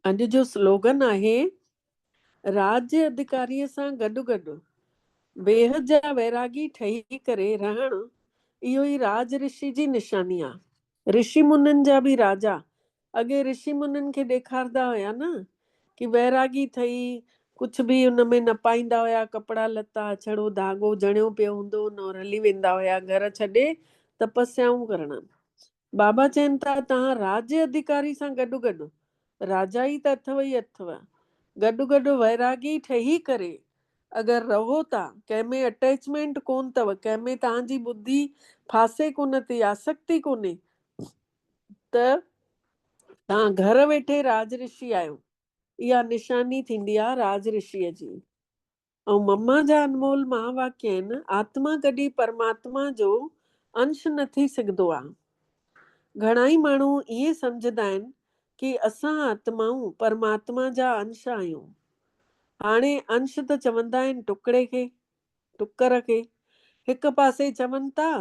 अॼु जो स्लोगन आहे राज्य अधिकारीअ सां गॾु गॾु बेहद जा वैरागी ठही करे रहण इहो ई राज ऋषि जी निशानी आहे। ऋषि मुननि जा बि राजा अॻे ऋषि मुननि खे ॾेखारंदा हुया न कि वैरागी ठही कुझु बि हुन में न पाईंदा हुया, कपिड़ा लता छड़ो धाॻो जणियो पियो हूंदो न, हली वेंदा हुया घर छॾे तपस्याऊं करण। बाबा चवनि था तव्हां राज्य अधिकारी सां गॾु गॾु राजा ई त अथव ई अथव, गॾु गॾु वैरागी ठही करे अगरि रहो था, कंहिंमें अटैचमेंट कोन अथव, कंहिंमें तव्हांजी बुद्धि फासे कोन थी, आसक्ति कोन्हे, त तव्हां घर वेठे राज ऋषि आहियो। इहा निशानी थींदी आहे राज ऋषिअ जी। ऐं मम्मा जा अनमोल महावाक्य आहिनि, आत्मा कॾहिं परमात्मा जो अंश न थी सघंदो आहे। घणाई माण्हू ईअं सम्झंदा आहिनि कि असां आत्माऊं परमात्मा जा अंश आहियूं। हाणे अंश त चवंदा आहिनि टुकड़े खे, टुकर खे। हिकु पासे चवनि था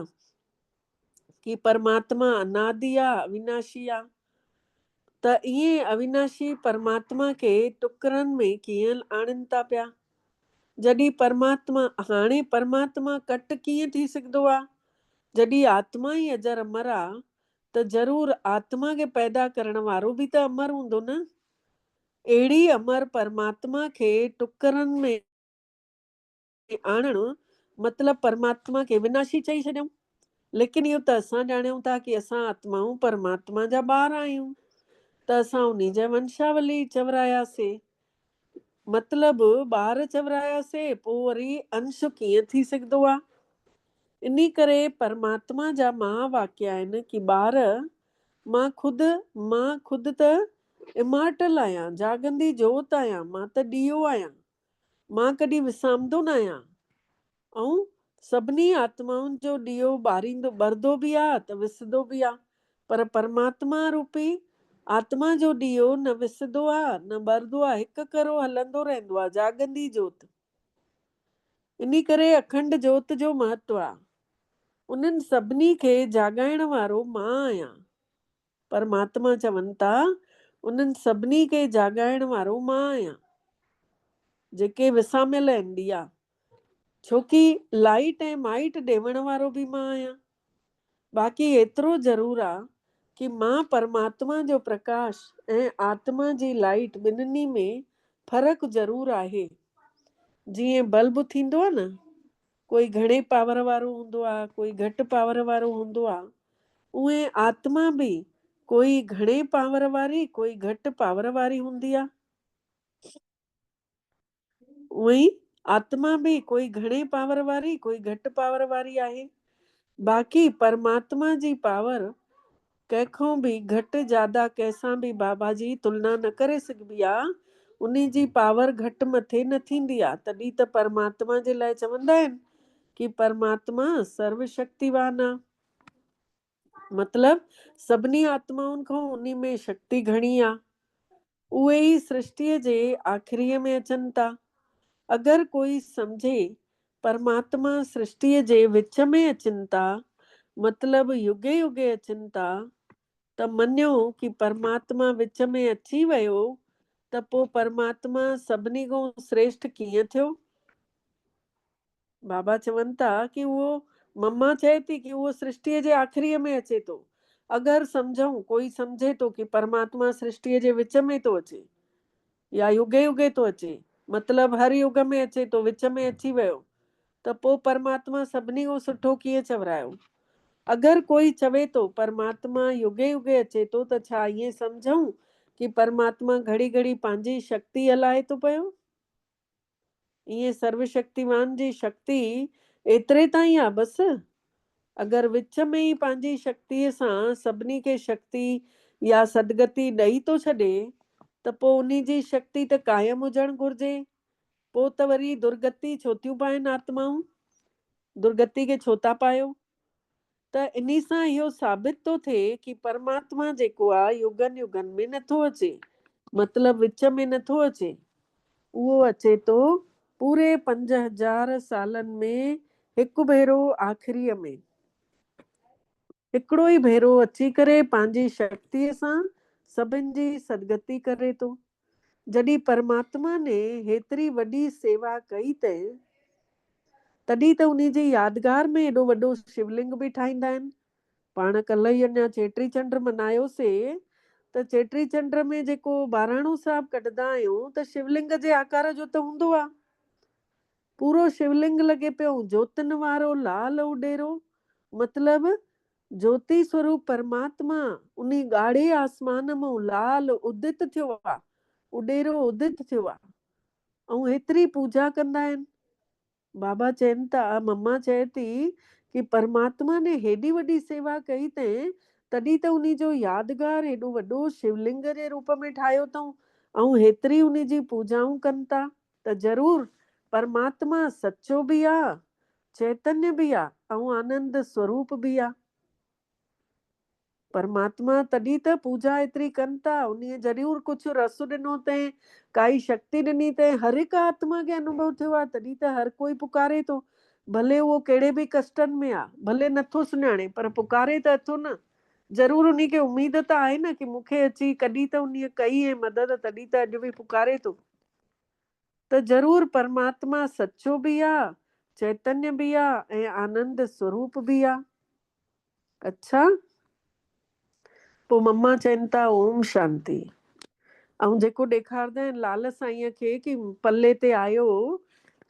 कि परमात्मा अनादि आहे, अविनाशी आहे। त ईअं अविनाशी परमात्मा खे टुकरनि में कीअं आणनि था पिया। जॾहिं परमात्मा, हाणे परमात्मा कट कीअं थी सघंदो आहे? जॾहिं आत्मा ई अजर अमर आहे त ज़रूर आत्मा खे पैदा करण वारो बि त अमर हूंदो न। अहिड़ी अमर परमात्मा खे टुकरनि में आणणु मतिलबु परमात्मा खे विनाशी चई छॾियऊं। लेकिन इहो त असां ॼाणूं था कि असां आत्माऊं परमात्मा जा ॿार आहियूं, त असां उन जा वंशावली चवरायासीं। मतिलबु ॿार चवरायासीं, पोइ वरी अंश कीअं थी सघंदो आहे? इन करे परमात्मा जा महावाक्य आहिनि कि ॿार मां ख़ुदि त इमार्टल आहियां, जागंदी जोत आहियां, मां त ॾीओ आहियां, मां कॾहिं विसामंदो न आहियां। ऐं सभिनी आत्माउनि जो ॾीओ ॿरंदो बि आहे त विसंदो बि आहे। पर परमात्मा रूपी आत्मा जो ॾीओ न विसंदो आहे न ॿरंदो आहे, हिकु करो हलंदो रहंदो आहे, जागंदी जोत। इन करे अखंड जोत जो महत्व आहे। उन्हनि सभिनी खे जाॻाइण वारो मां आहियां। परमात्मा चवनि था उन्हनि सभिनी खे जाॻाइण वारो मां आहियां, जेके विसामियल आहिनि ॾीआ। छोकी लाइट ऐं माइट ॾेवण वारो बि मां आहियां। बाक़ी एतिरो ज़रूर आहे कि मां परमात्मा जो प्रकाश ऐं आत्मा जी लाइट ॿिन्हिनि में फ़र्क़ु ज़रूर आहे। जीअं बल्ब थींदो आहे न, कोई घणे पावर वारो हूंदो आहे, कोई घटि पावर वारो हूंदो आहे, उहे आत्मा बि कोई घणे पावर वारी, कोई घटि पावर वारी हूंदी आहे। उहे ई आत्मा भी कोई घणे पावर वारी, कोई घटि पावर वारी आहे। बाक़ी परमात्मा जी पावर कंहिंखों बि घटि ज्यादा कंहिंसां बि बाबा जी तुलना न करे सघिबी आहे। उन जी पावर घटि मथे न थींदी आहे। तॾहिं त परमात्मा जे लाइ चवंदा आहिनि कि परमात्मा सर्वशक्तिवान आहे। मतलब सभिनी आत्माउनि खां उन में शक्ति घणी आहे। उहे ई सृष्टिअ जे आख़िरीअ में अचनि था। अगरि कोई सम्झे परमात्मा सृष्टिअ जे विच में अचनि था, मतलब युगे युगे अचनि था, त मञो कि परमात्मा विच में अची वियो त पोइ परमात्मा सभिनी खां श्रेष्ठ कीअं थियो? बाबा चवनि था कि उहो, मम्मा चए थी कि उहो सृष्टिअ जे आख़िरीअ में अचे थो। अगरि सम्झूं, कोई सम्झे थो कि परमात्मा सृष्टिअ जे विच में थो अचे या युगे युगे थो अचे, मतलब हर युग में अचे थो, विच में अची वियो, त पोइ परमात्मा सभिनी खां सुठो कीअं चवरायो? अगरि कोई चवे थो परमात्मा युगे युगे अचे थो, त छा ईअं सम्झूं कि परमात्मा घड़ी घड़ी पंहिंजी शक्ति हलाए थो पियो? ईअं सर्वशक्तिवान जी शक्ति एतिरे ताईं आहे बसि। अगरि विच में ई पंहिंजी शक्तिअ सां सभिनी खे शक्ति या सदगति ॾेई थो छॾे, त पोइ उन जी शक्ति त कायम हुजणु घुरिजे। पोइ त वरी दुर्गति छो थियूं पाइनि आत्माऊं? दुर्गति खे छो था पायो? त इन सां इहो साबित थो थिए कि परमात्मा जेको आहे युगनि युगनि में नथो अचे, मतलब विच में नथो अचे। उहो अचे थो पूरे 5000 सालनि में हिकु भेरो आख़िरीअ में। हिकिड़ो ई भेरो अची करे पंहिंजी शक्तिअ सां सभिनि जी सदगति करे थो। जॾहिं परमात्मा ने हेतिरी वॾी सेवा कई तॾहिं त उन जी यादगार में एॾो वॾो शिवलिंग बि ठाहींदा आहिनि। पाण कल्ह ई अञा चेटी चंड मनायोसीं, त चेटी चंड में जेको बहिराणो साहिब कढंदा आहियूं त शिवलिंग जे आकार जो त हूंदो आहे। पूरो शिवलिंग लॻे पियो ज्योतिन वारो लाल उडेरो, मतलब ज्योति स्वरूप परमात्मा उन ॻाढ़े आसमान मां लाल उदित थियो आहे, उडेरो उदित थियो आहे, ऐं हेतिरी पूजा कंदा आहिनि। बाबा चवनि था, मम्मा चए थी कि परमात्मा ने हेॾी वॾी सेवा कई तॾहिं त उन जो यादगार हेॾो वॾो शिवलिंग जे रूप में ठाहियो अथऊं, ऐं हेतिरी उन जी पूजाऊं कनि था। त ज़रूर परमात्मा सच्चो बि आहे, चैतन्य बि आहे, ऐं आनंद स्वरूप बि आहे। परमात्मा तॾहिं त पूजा एतिरी कनि था। उन ज़रूर कुझु रस ॾिनो अथई, काई शक्ति ॾिनी अथई, हर हिकु आत्मा खे अनुभव थियो आहे, तॾहिं त हर कोई पुकारे थो। भले उहो कहिड़े बि कष्टनि में आहे, भले नथो सुञाणे, पर पुकारे त अथो न। ज़रूर उन खे उम्मीद त आहे न कि मूंखे अची कॾहिं त उन कई है मदद, तॾहिं त अॼु बि पुकारे थो। त ज़रूर परमात्मा सच्चो बि आहे, चैतन्य बि आहे, ऐं आनंद स्वरूप बि आहे। अच्छा, पोइ मम्मा चवनि था ओम शांति। ऐं जेको ॾेखारंदा आहिनि लाल साईंअ खे कि पल्ले ते आयो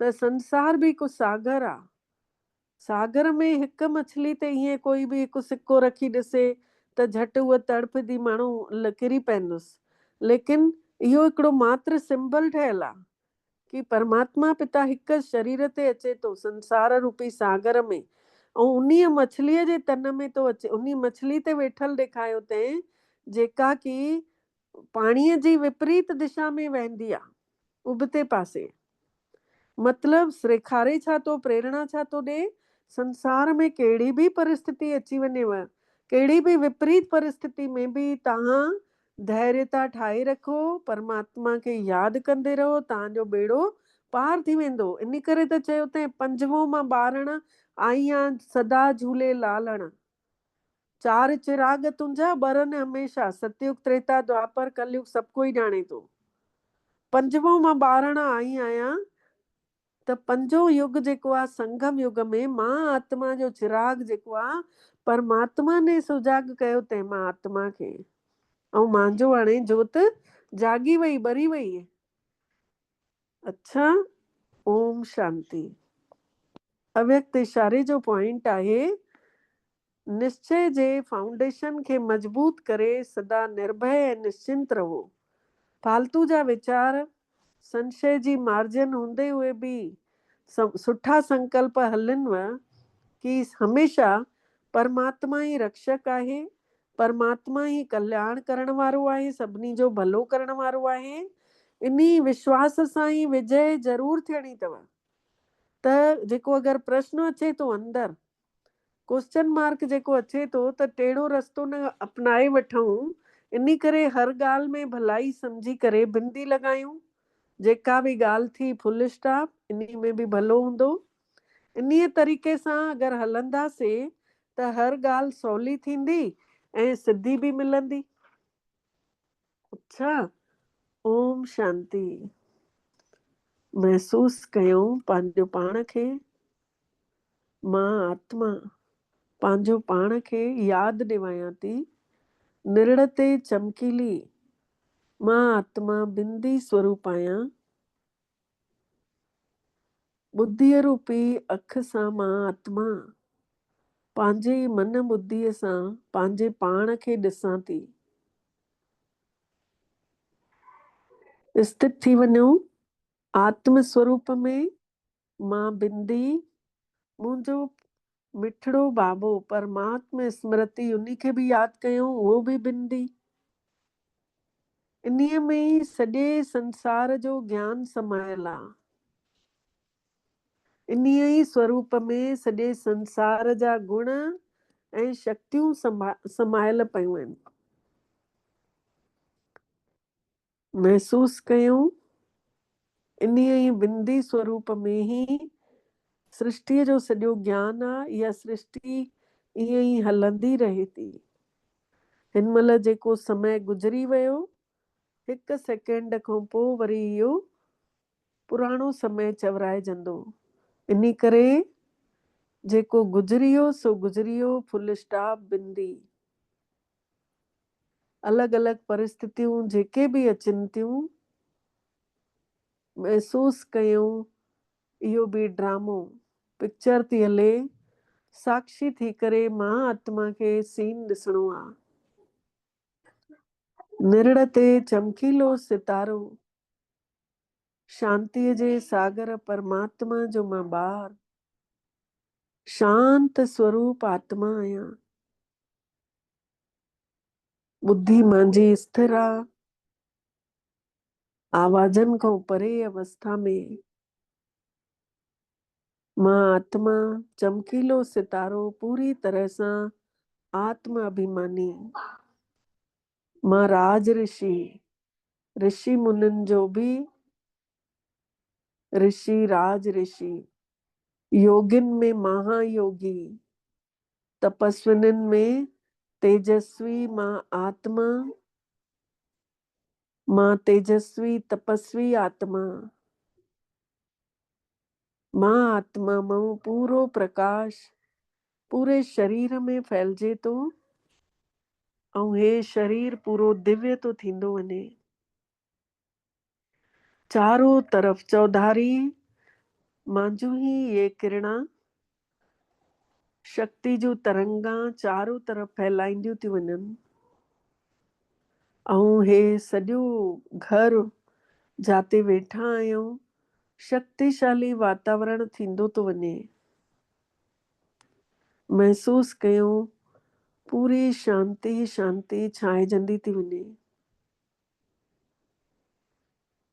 त संसार बि हिकु सागर आहे। सागर में हिकु मछली ते ईअं कोई बि हिकु सिक्को रखी ॾिसे त झटि उहा तड़पदी, माण्हू किरी पवंदुसि। लेकिन इहो हिकिड़ो मात्र सिंबल ठहियल आहे कि परमात्मा पिता हिकु शरीर ते अचे थो संसार रूपी सागर में, ऐं उन मछलीअ जे तन में थो अचे। उन मछली ते वेठल ॾेखारियो अथई जेका कि पाणीअ जी विपरीत दिशा में वेंदी आहे, उबते पासे। मतलब सेखारे छा थो, प्रेरणा छा थो ॾे? संसार में कहिड़ी बि परिस्थिति अची वञेव, कहिड़ी बि विपरीत परिस्थिति में बि तव्हां धैर्यता ठाहे रखो, परमात्मा खे यादि कंदे रहो, तव्हांजो बेड़ो पार थी वेंदो। इन करे त चयो अथई पंजवो मां ॿारण आई आं सदा झूले लालण। 4 चिराग तुंहिंजा ॿरनि हमेशा, सतयुग त्रेता द्वापर कलयुग सभु कोई ॼाणे थो। पंजवो मां ॿारण आई आहियां, त पंजो युग जेको आहे संगम युग में मां आत्मा जो चिराग जेको आहे परमात्मा ने सुजाग कयो अथई मां आत्मा खे, ऐं मुंहिंजो हाणे जोत जागी वई, ॿरी वई। अच्छा, ओम शांति। अव्यक्त इशारे जो पॉइंट आहे, निश्चय जे फाउंडेशन खे मजबूत करे सदा निर्भय ऐं निश्चिंत रहो। फालतू जा वीचार संशय जी मार्जन हूंदे हुए बि सुठा संकल्प हलनव कि हमेशा परमात्मा ही रक्षक आहे, परमात्मा ही कल्याण करण वारो आहे, सभिनी जो भलो करण वारो आहे। इन्ही विश्वास सां ही विजय ज़रूर थियणी अथव। त जेको अगरि प्रश्न अचे थो अंदरि, क्वेश्चन मार्क जेको अचे थो, त टेढ़ो रस्तो न अपनाए वठूं। इन करे हर ॻाल्हि में भलाई सम्झी करे बिंदी लॻायूं। जेका बि ॻाल्हि थी फुल स्टॉप, इन में बि भलो हूंदो। इन्हीअ तरीक़े सां अगरि हलंदासीं त हर ॻाल्हि सवली थींदी ऐं सिद्धि बि मिलंदी। अच्छा, ओम शांति। महसूस कयूं पंहिंजो पाण खे, मां आत्मा पंहिंजो पाण खे यादि ॾिवायां थी, निड़ ते चमकीली मां आत्मा बिंदी स्वरूप आहियां। बुद्धीअ रूपी अख सां मां आत्मा पंहिंजे मन बुद्धीअ सां पंहिंजे पाण खे ॾिसां थी। स्थित थी वञो आत्म स्वरूप में। मां बिंदी, मुंहिंजो मिठड़ो बाबो परमात्मा स्मृति, उन्ही खे बि यादि कयूं, उहो बि बिंदी। इन्हीअ में ई सॼे संसार जो ज्ञान समायल आहे। इन्हीअ ई स्वरूप में सॼे संसार जा गुण ऐं शक्तियूं समायल पियूं आहिनि। महसूस कयूं इन्हीअ ई बिंदी स्वरूप में ही सृष्टिअ जो सॼो ज्ञान आहे। इहा सृष्टि ईअं ई हलंदी रहे थी। हिन महिल जेको समय गुज़री वियो, हिकु सेकेंड खां पोइ वरी इहो पुराणो समय चवराइजंदो। इन करे जेको गुज़रियो सो गुज़रियो, फुल स्टॉप, बिंदी। अलॻि अलॻि परिस्थितियूं जेके बि अचनि थियूं, महसूस कयूं इहो बि ड्रामो पिक्चर थी हले। साक्षी थी करे मां आत्मा खे सीन ॾिसणो आहे। निरड़ ते चमकीलो सितारो, शांतीअ जे सागर परमात्मा जो मां ॿार, शांत स्वरूप आत्मा आहियां। बुद्धि मुंहिंजी स्थिर आहे, आवाजनि खां परे अवस्था में। मां आत्मा चमकीलो सितारो, पूरी तरह सां आत्म अभिमानी। मां राज ऋषि, ऋषि मुनिन जो भी ऋषि, राज ऋषि। योगिन में महायोगी, तपस्विनिन में तेजस्वी। मां आत्मा, मां तेजस्वी तपस्वी आत्मा। मां आत्मा मां पूरो प्रकाश पूरे शरीर में फैलजे थो, ऐं हे शरीर पूरो दिव्य तो थींदो वञे। चारों तरफ चौधारी मांजू ही ये किरणा, शक्ति जूं तरंगा चारों तरफ फैलाईंदियूं थी वञनि। ऐं हे सॼो घर जाते वेठा आहियूं, शक्तिशाली वातावरण थींदो थो वञे। महसूस कयूं पूरी शांति शांति छाइजंदी थी वञे।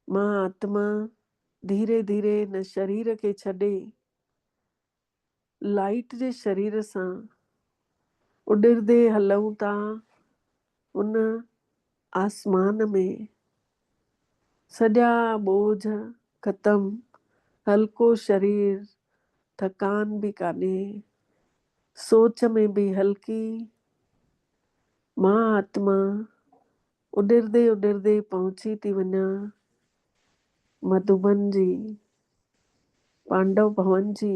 मां आत्मा धीरे धीरे न शरीर खे छॾे लाइट जे शरीर सां उॾिरदे हलूं था उन आसमान में। सॼा बोझ ख़तम, हल्को शरीर, थकान भी कान्हे, सोच में भी हल्की। मां आत्मा उॾिरदे उॾिरदे पहुची थी वञा मधुबन जी, पांडव भवन जी,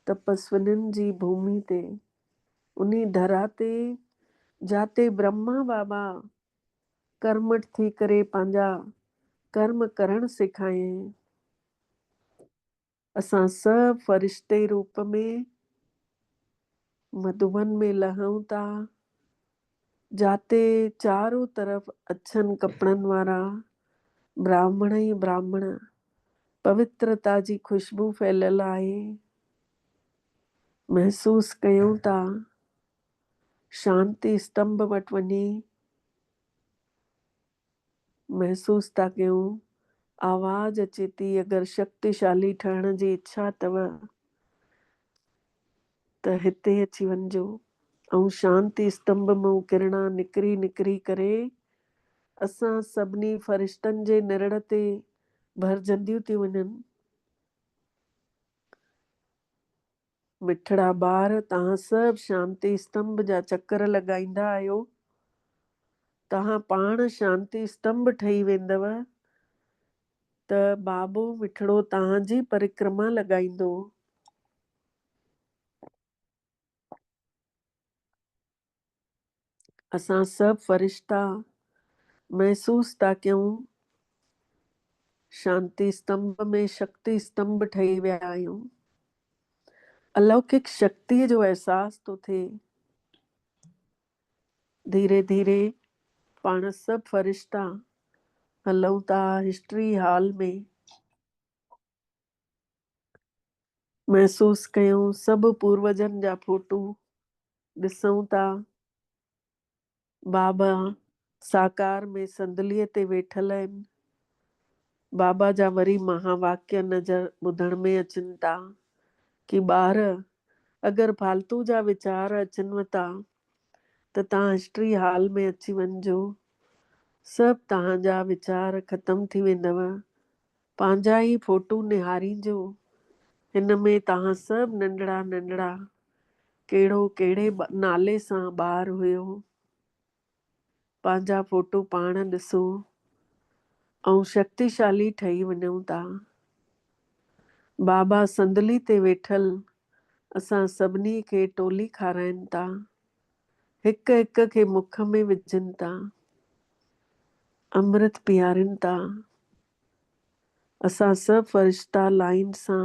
तपस्विनिन जी भूमि ते। उन्ही धरा ते जाते ब्रह्मा बाबा कर्मठ थी करे पंहिंजा कर्म करण सेखारियईं। असां सब फरिश्ते रूप में मधुबन में लहूं था, जाते चारों तरफ अछनि कपिड़नि वारा ब्राह्मण ई ब्राह्मण पवित्रता जी खुशबू फैलियल आहे। महसूस कयूं था शांति स्तंभ वटि वञी महसूस था कयूं आवाज अचे थी। अगरि शक्तिशाली ठहण जी इच्छा अथव त हिते अची वञिजो। ऐं शांति स्तंभ मां किरणा निकिरी निकिरी करे असां सभिनी फ़रिश्तनि जे निरड़ ते भरजंदियूं थी वञनि। मिठड़ा ॿार तव्हां सभु शांति स्तंभ जा चक्कर लॻाईंदा आहियो। तव्हां पाण शांति स्तंभ ठही वेंदव त बाबो मिठड़ो तव्हांजी परिक्रमा लॻाईंदो। असां सभु फ़रिश्ता महसूस था कयूं शांति स्तंभ में शक्ति स्तंभ ठही विया आहियूं। अलौकिक शक्तिअ जो अहसास थो थिए। धीरे धीरे पाण सभु फ़रिश्ता हलूं था हिस्ट्री हॉल में। महसूस कयूं सभु पूर्वजनि जा फोटू ॾिसूं था। बाबा साकार में संदलीअ ते वेठल आहिनि। बाबा जा वरी महावाक्य नज़र ॿुधण में अचनि था कि ॿार अगरि फालतू जा वीचार अचनिव था त तव्हां हिस्ट्री हॉल में अची वञिजो। सभु तव्हांजा वीचार ख़तम थी वेंदव। पंहिंजा ई फोटू निहारीजो। हिन में तव्हां सभु नंढड़ा नंढड़ा कहिड़ो कहिड़े नाले सां ॿार हुयो पंहिंजा फोटू पाण ॾिसो ऐं शक्तिशाली ठही वञूं था। बाबा संदली ते वेठल असां सभिनी खे टोली खाराइनि था। हिक हिक खे मुख में विझनि था। अमृत पीआरनि था। असां सभु फ़रिश्ता लाइन सां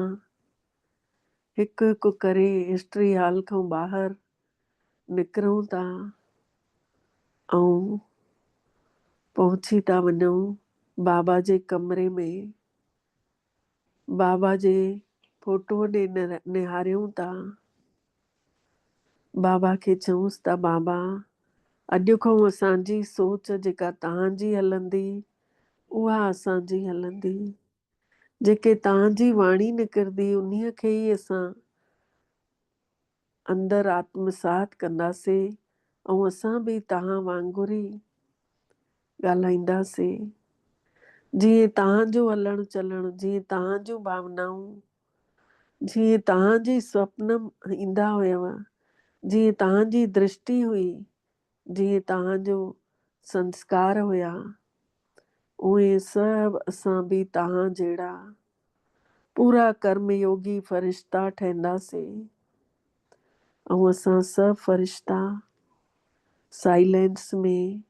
हिकु हिकु करे हिस्ट्री हॉल खां ॿाहिरि निकिरूं था ऐं पहुची था वञूं बाबा जे कमरे में। बाबा जे फोटूअ ॾे निहारियूं था। बाबा खे चऊंसि था बाबा अॼु खां असांजी सोच जेका तव्हांजी हलंदी उहा असांजी हलंदी। जेके तव्हांजी वाणी निकिरंदी उन्हीअ खे ई असां अंदरि आत्मसात कंदासीं ऐं असां बि तव्हां वांगुरु ई ॻाल्हाईंदासीं। जीअं तव्हांजो हलणु चलणु जीअं तव्हांजूं भावनाऊं जीअं तव्हांजी स्वप्न ईंदा हुयव जीअं तव्हांजी दृष्टि हुई जीअं तव्हांजो संस्कार हुया उहे सभु असां बि तव्हां जहिड़ा पूरा कर्मयोगी फ़रिश्ता ठहींदासीं। ऐं असां सभु फ़रिश्ता साइलेंस में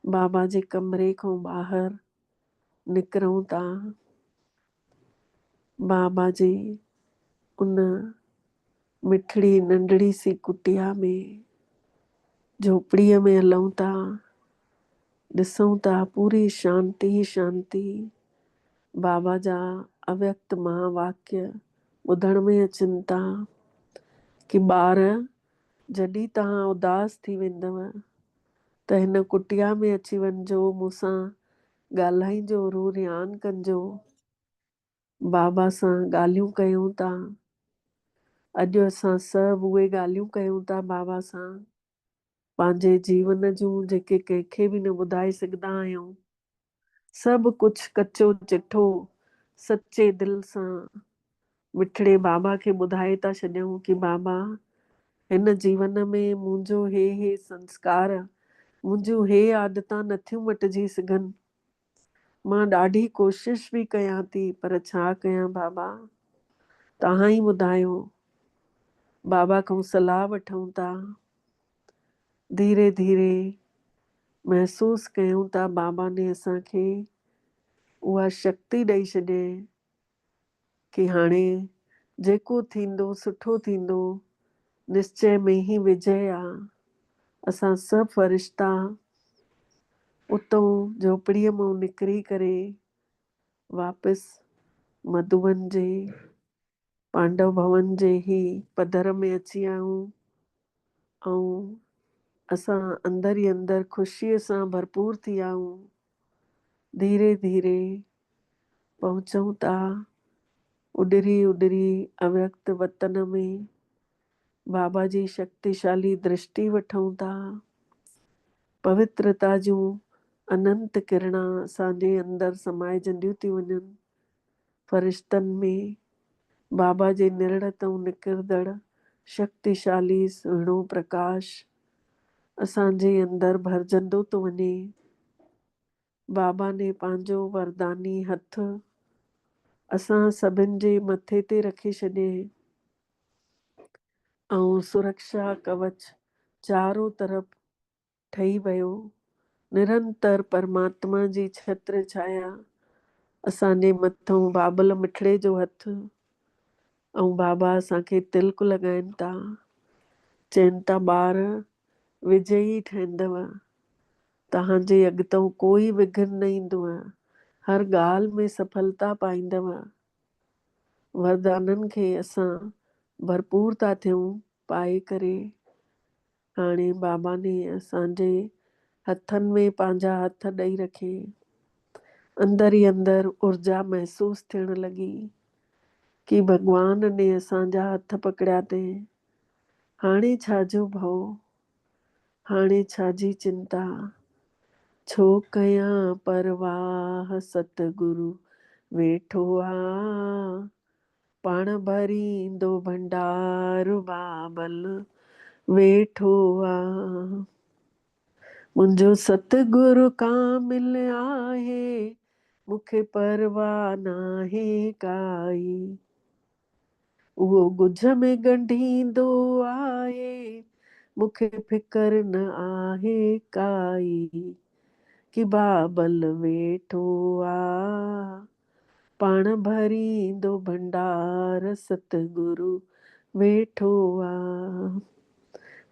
बाबा जे कमरे खां ॿाहिरि निकिरूं था। बाबा जी उन मिठड़ी नंढड़ी सी कुटिया में झोपड़ीअ में हलूं था। ॾिसूं था पूरी शांती शांती। बाबा जा अव्यक्त महावाक्य ॿुधण में अचनि था कि ॿार जॾहिं तव्हां उदास थी वेंदव त हिन कुटिया में अची वञिजो मूंसां ॻाल्हाइजो रूरियान कजो। बाबा सां ॻाल्हियूं कयूं था। अॼु असां सभु उहे ॻाल्हियूं कयूं था बाबा सां पंहिंजे जीवन जूं जेके कंहिंखे बि न ॿुधाए सघंदा आहियूं। सभु कुझु कचो चिठो सचे दिलि सां मिठड़े बाबा खे ॿुधाए था छॾियूं कि बाबा हिन जीवन में मुंहिंजो हे संस्कार मुंहिंजूं हे आदतां नथियूं मटिजी सघनि। मां ॾाढी कोशिश बि कयां थी पर छा कयां बाबा तव्हां ई ॿुधायो। बाबा खां सलाह वठूं था। धीरे धीरे महसूस कयूं था बाबा ने असांखे उहा शक्ति ॾेई छॾे कि हाणे जेको थींदो सुठो थींदो निश्चय में ही विजय आहे। असां सभु फ़रिश्ता उतों झोपड़ीअ मां निकिरी करे वापसि मधुबन जे पांडव भवन जे ही पधर में अची विया आहियूं। ऐं असां अंदर ई अंदर ख़ुशीअ सां भरपूर थी विया आहियूं। धीरे धीरे पहुचूं था उडरी उडरी अव्यक्त वतन में। बाबा जी शक्तिशाली दृष्टि वठूं था। पवित्रता जूं अनंत किरणा असांजे अंदर समाइजंदियूं थी वञनि। फरिश्तनि में बाबा जे निर्ण तां निकिरंदड़ शक्तिशाली सुहिणो प्रकाश असांजे अंदर भरजंदो थो वञे। बाबा ने पंहिंजो वरदानी हथ असां सभिनि जे मथे ते रखी छॾियईं ऐं सुरक्षा कवच चारों तरफ़ ठही वियो। निरंतर परमात्मा जी छत्र छाया असांजे मथां बाबल मिठड़े जो हथ। ऐं बाबा असांखे तिलक लॻाइनि था। चवनि था ॿार विजयी ठहींदव, तव्हांजे अॻितां कोई विघन न ईंदव, हर ॻाल्हि में सफलता पाईंदव। वरदाननि खे असां भरपूर था थियूं पाए करे। हाणे बाबा ने असांजे हथनि में पंहिंजा हथ ॾेई रखे। अंदर ई अंदर ऊर्जा महसूस थियण लॻी कि भॻवान ने असांजा हथ पकड़िया अथई। हाणे छाजो भउ, हाणे छाजी चिंता, छो कयां परवाह, सतगुरु वेठो आ, पाण भरींदो भंडार बाबल वेठो आ। मुंहिंजो सतगुरु कामिल आहे, मूंखे परवाह नाहे काई। उहो ॻुझ में ॻंढींदो आहे, मूंखे फिकर न आहे काई। कि बाबल वेठो आ, पाण भरींदो भंडार सतगुरु वेठो आ।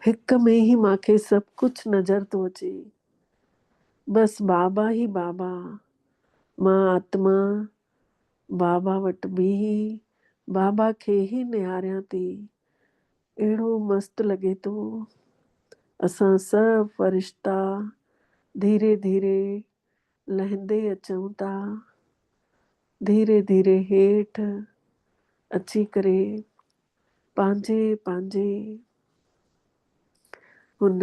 हिक में ही मांखे सभु कुछ नज़र थो अचे। बस बाबा ही बाबा। मां आत्मा बाबा वटि बीही बाबा खे ही निहारियां थी। अहिड़ो मस्तु लॻे थो। असां सभु फरिश्ता धीरे धीरे लहंदे अचूं था। धीरे धीरे हेठि अची करे पंहिंजे पंहिंजे हुन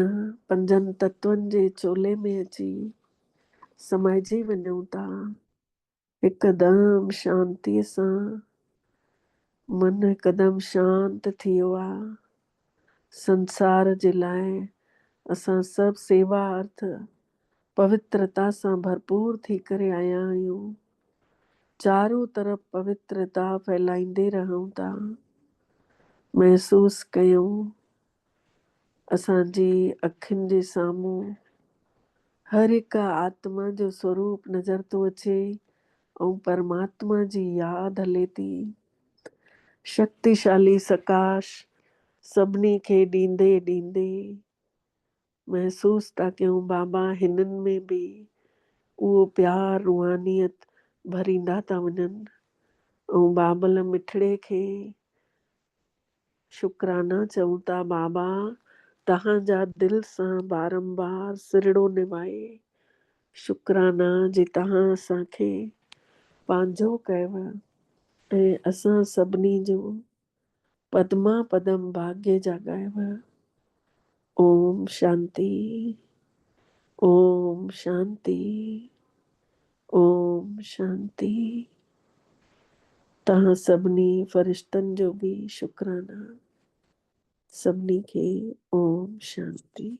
पंजनि तत्वनि जे चोले में अची समाइजी वञूं था। हिकदमि शांतीअ सां मन हिकदमि शांत थी वियो आहे। संसार जे लाइ असां सभु सेवा अर्थ पवित्रता सां भरपूर थी करे आया आहियूं। चारों तरफ़ पवित्रता फैलाईंदे रहूं था। महसूस कयूं असांजी अखियुनि जे साम्हूं हर हिकु आत्मा जो स्वरूप नज़र थो अचे ऐं परमात्मा जी यादि हले थी। शक्तिशाली सकाश सभिनी खे ॾींदे ॾींदे महसूस था कयूं बाबा हिननि में बि उहो प्यार रूहानियत भरींदा था वञनि। ऐं बाबल मिठड़े खे शुक्राना चऊं था बाबा तव्हांजा दिलि सां बारंबार सिरड़ो निभाए शुक्राना जी तव्हां असांखे पंहिंजो कयव ऐं असां सभिनी जो पदमा पदम भाग्य जाॻायव। ओम शांति, ओम शांति, ओम शांति। तव्हां सभिनी फरिश्तनि जो बि शुक्राना। सभिनी खे ओम शांति।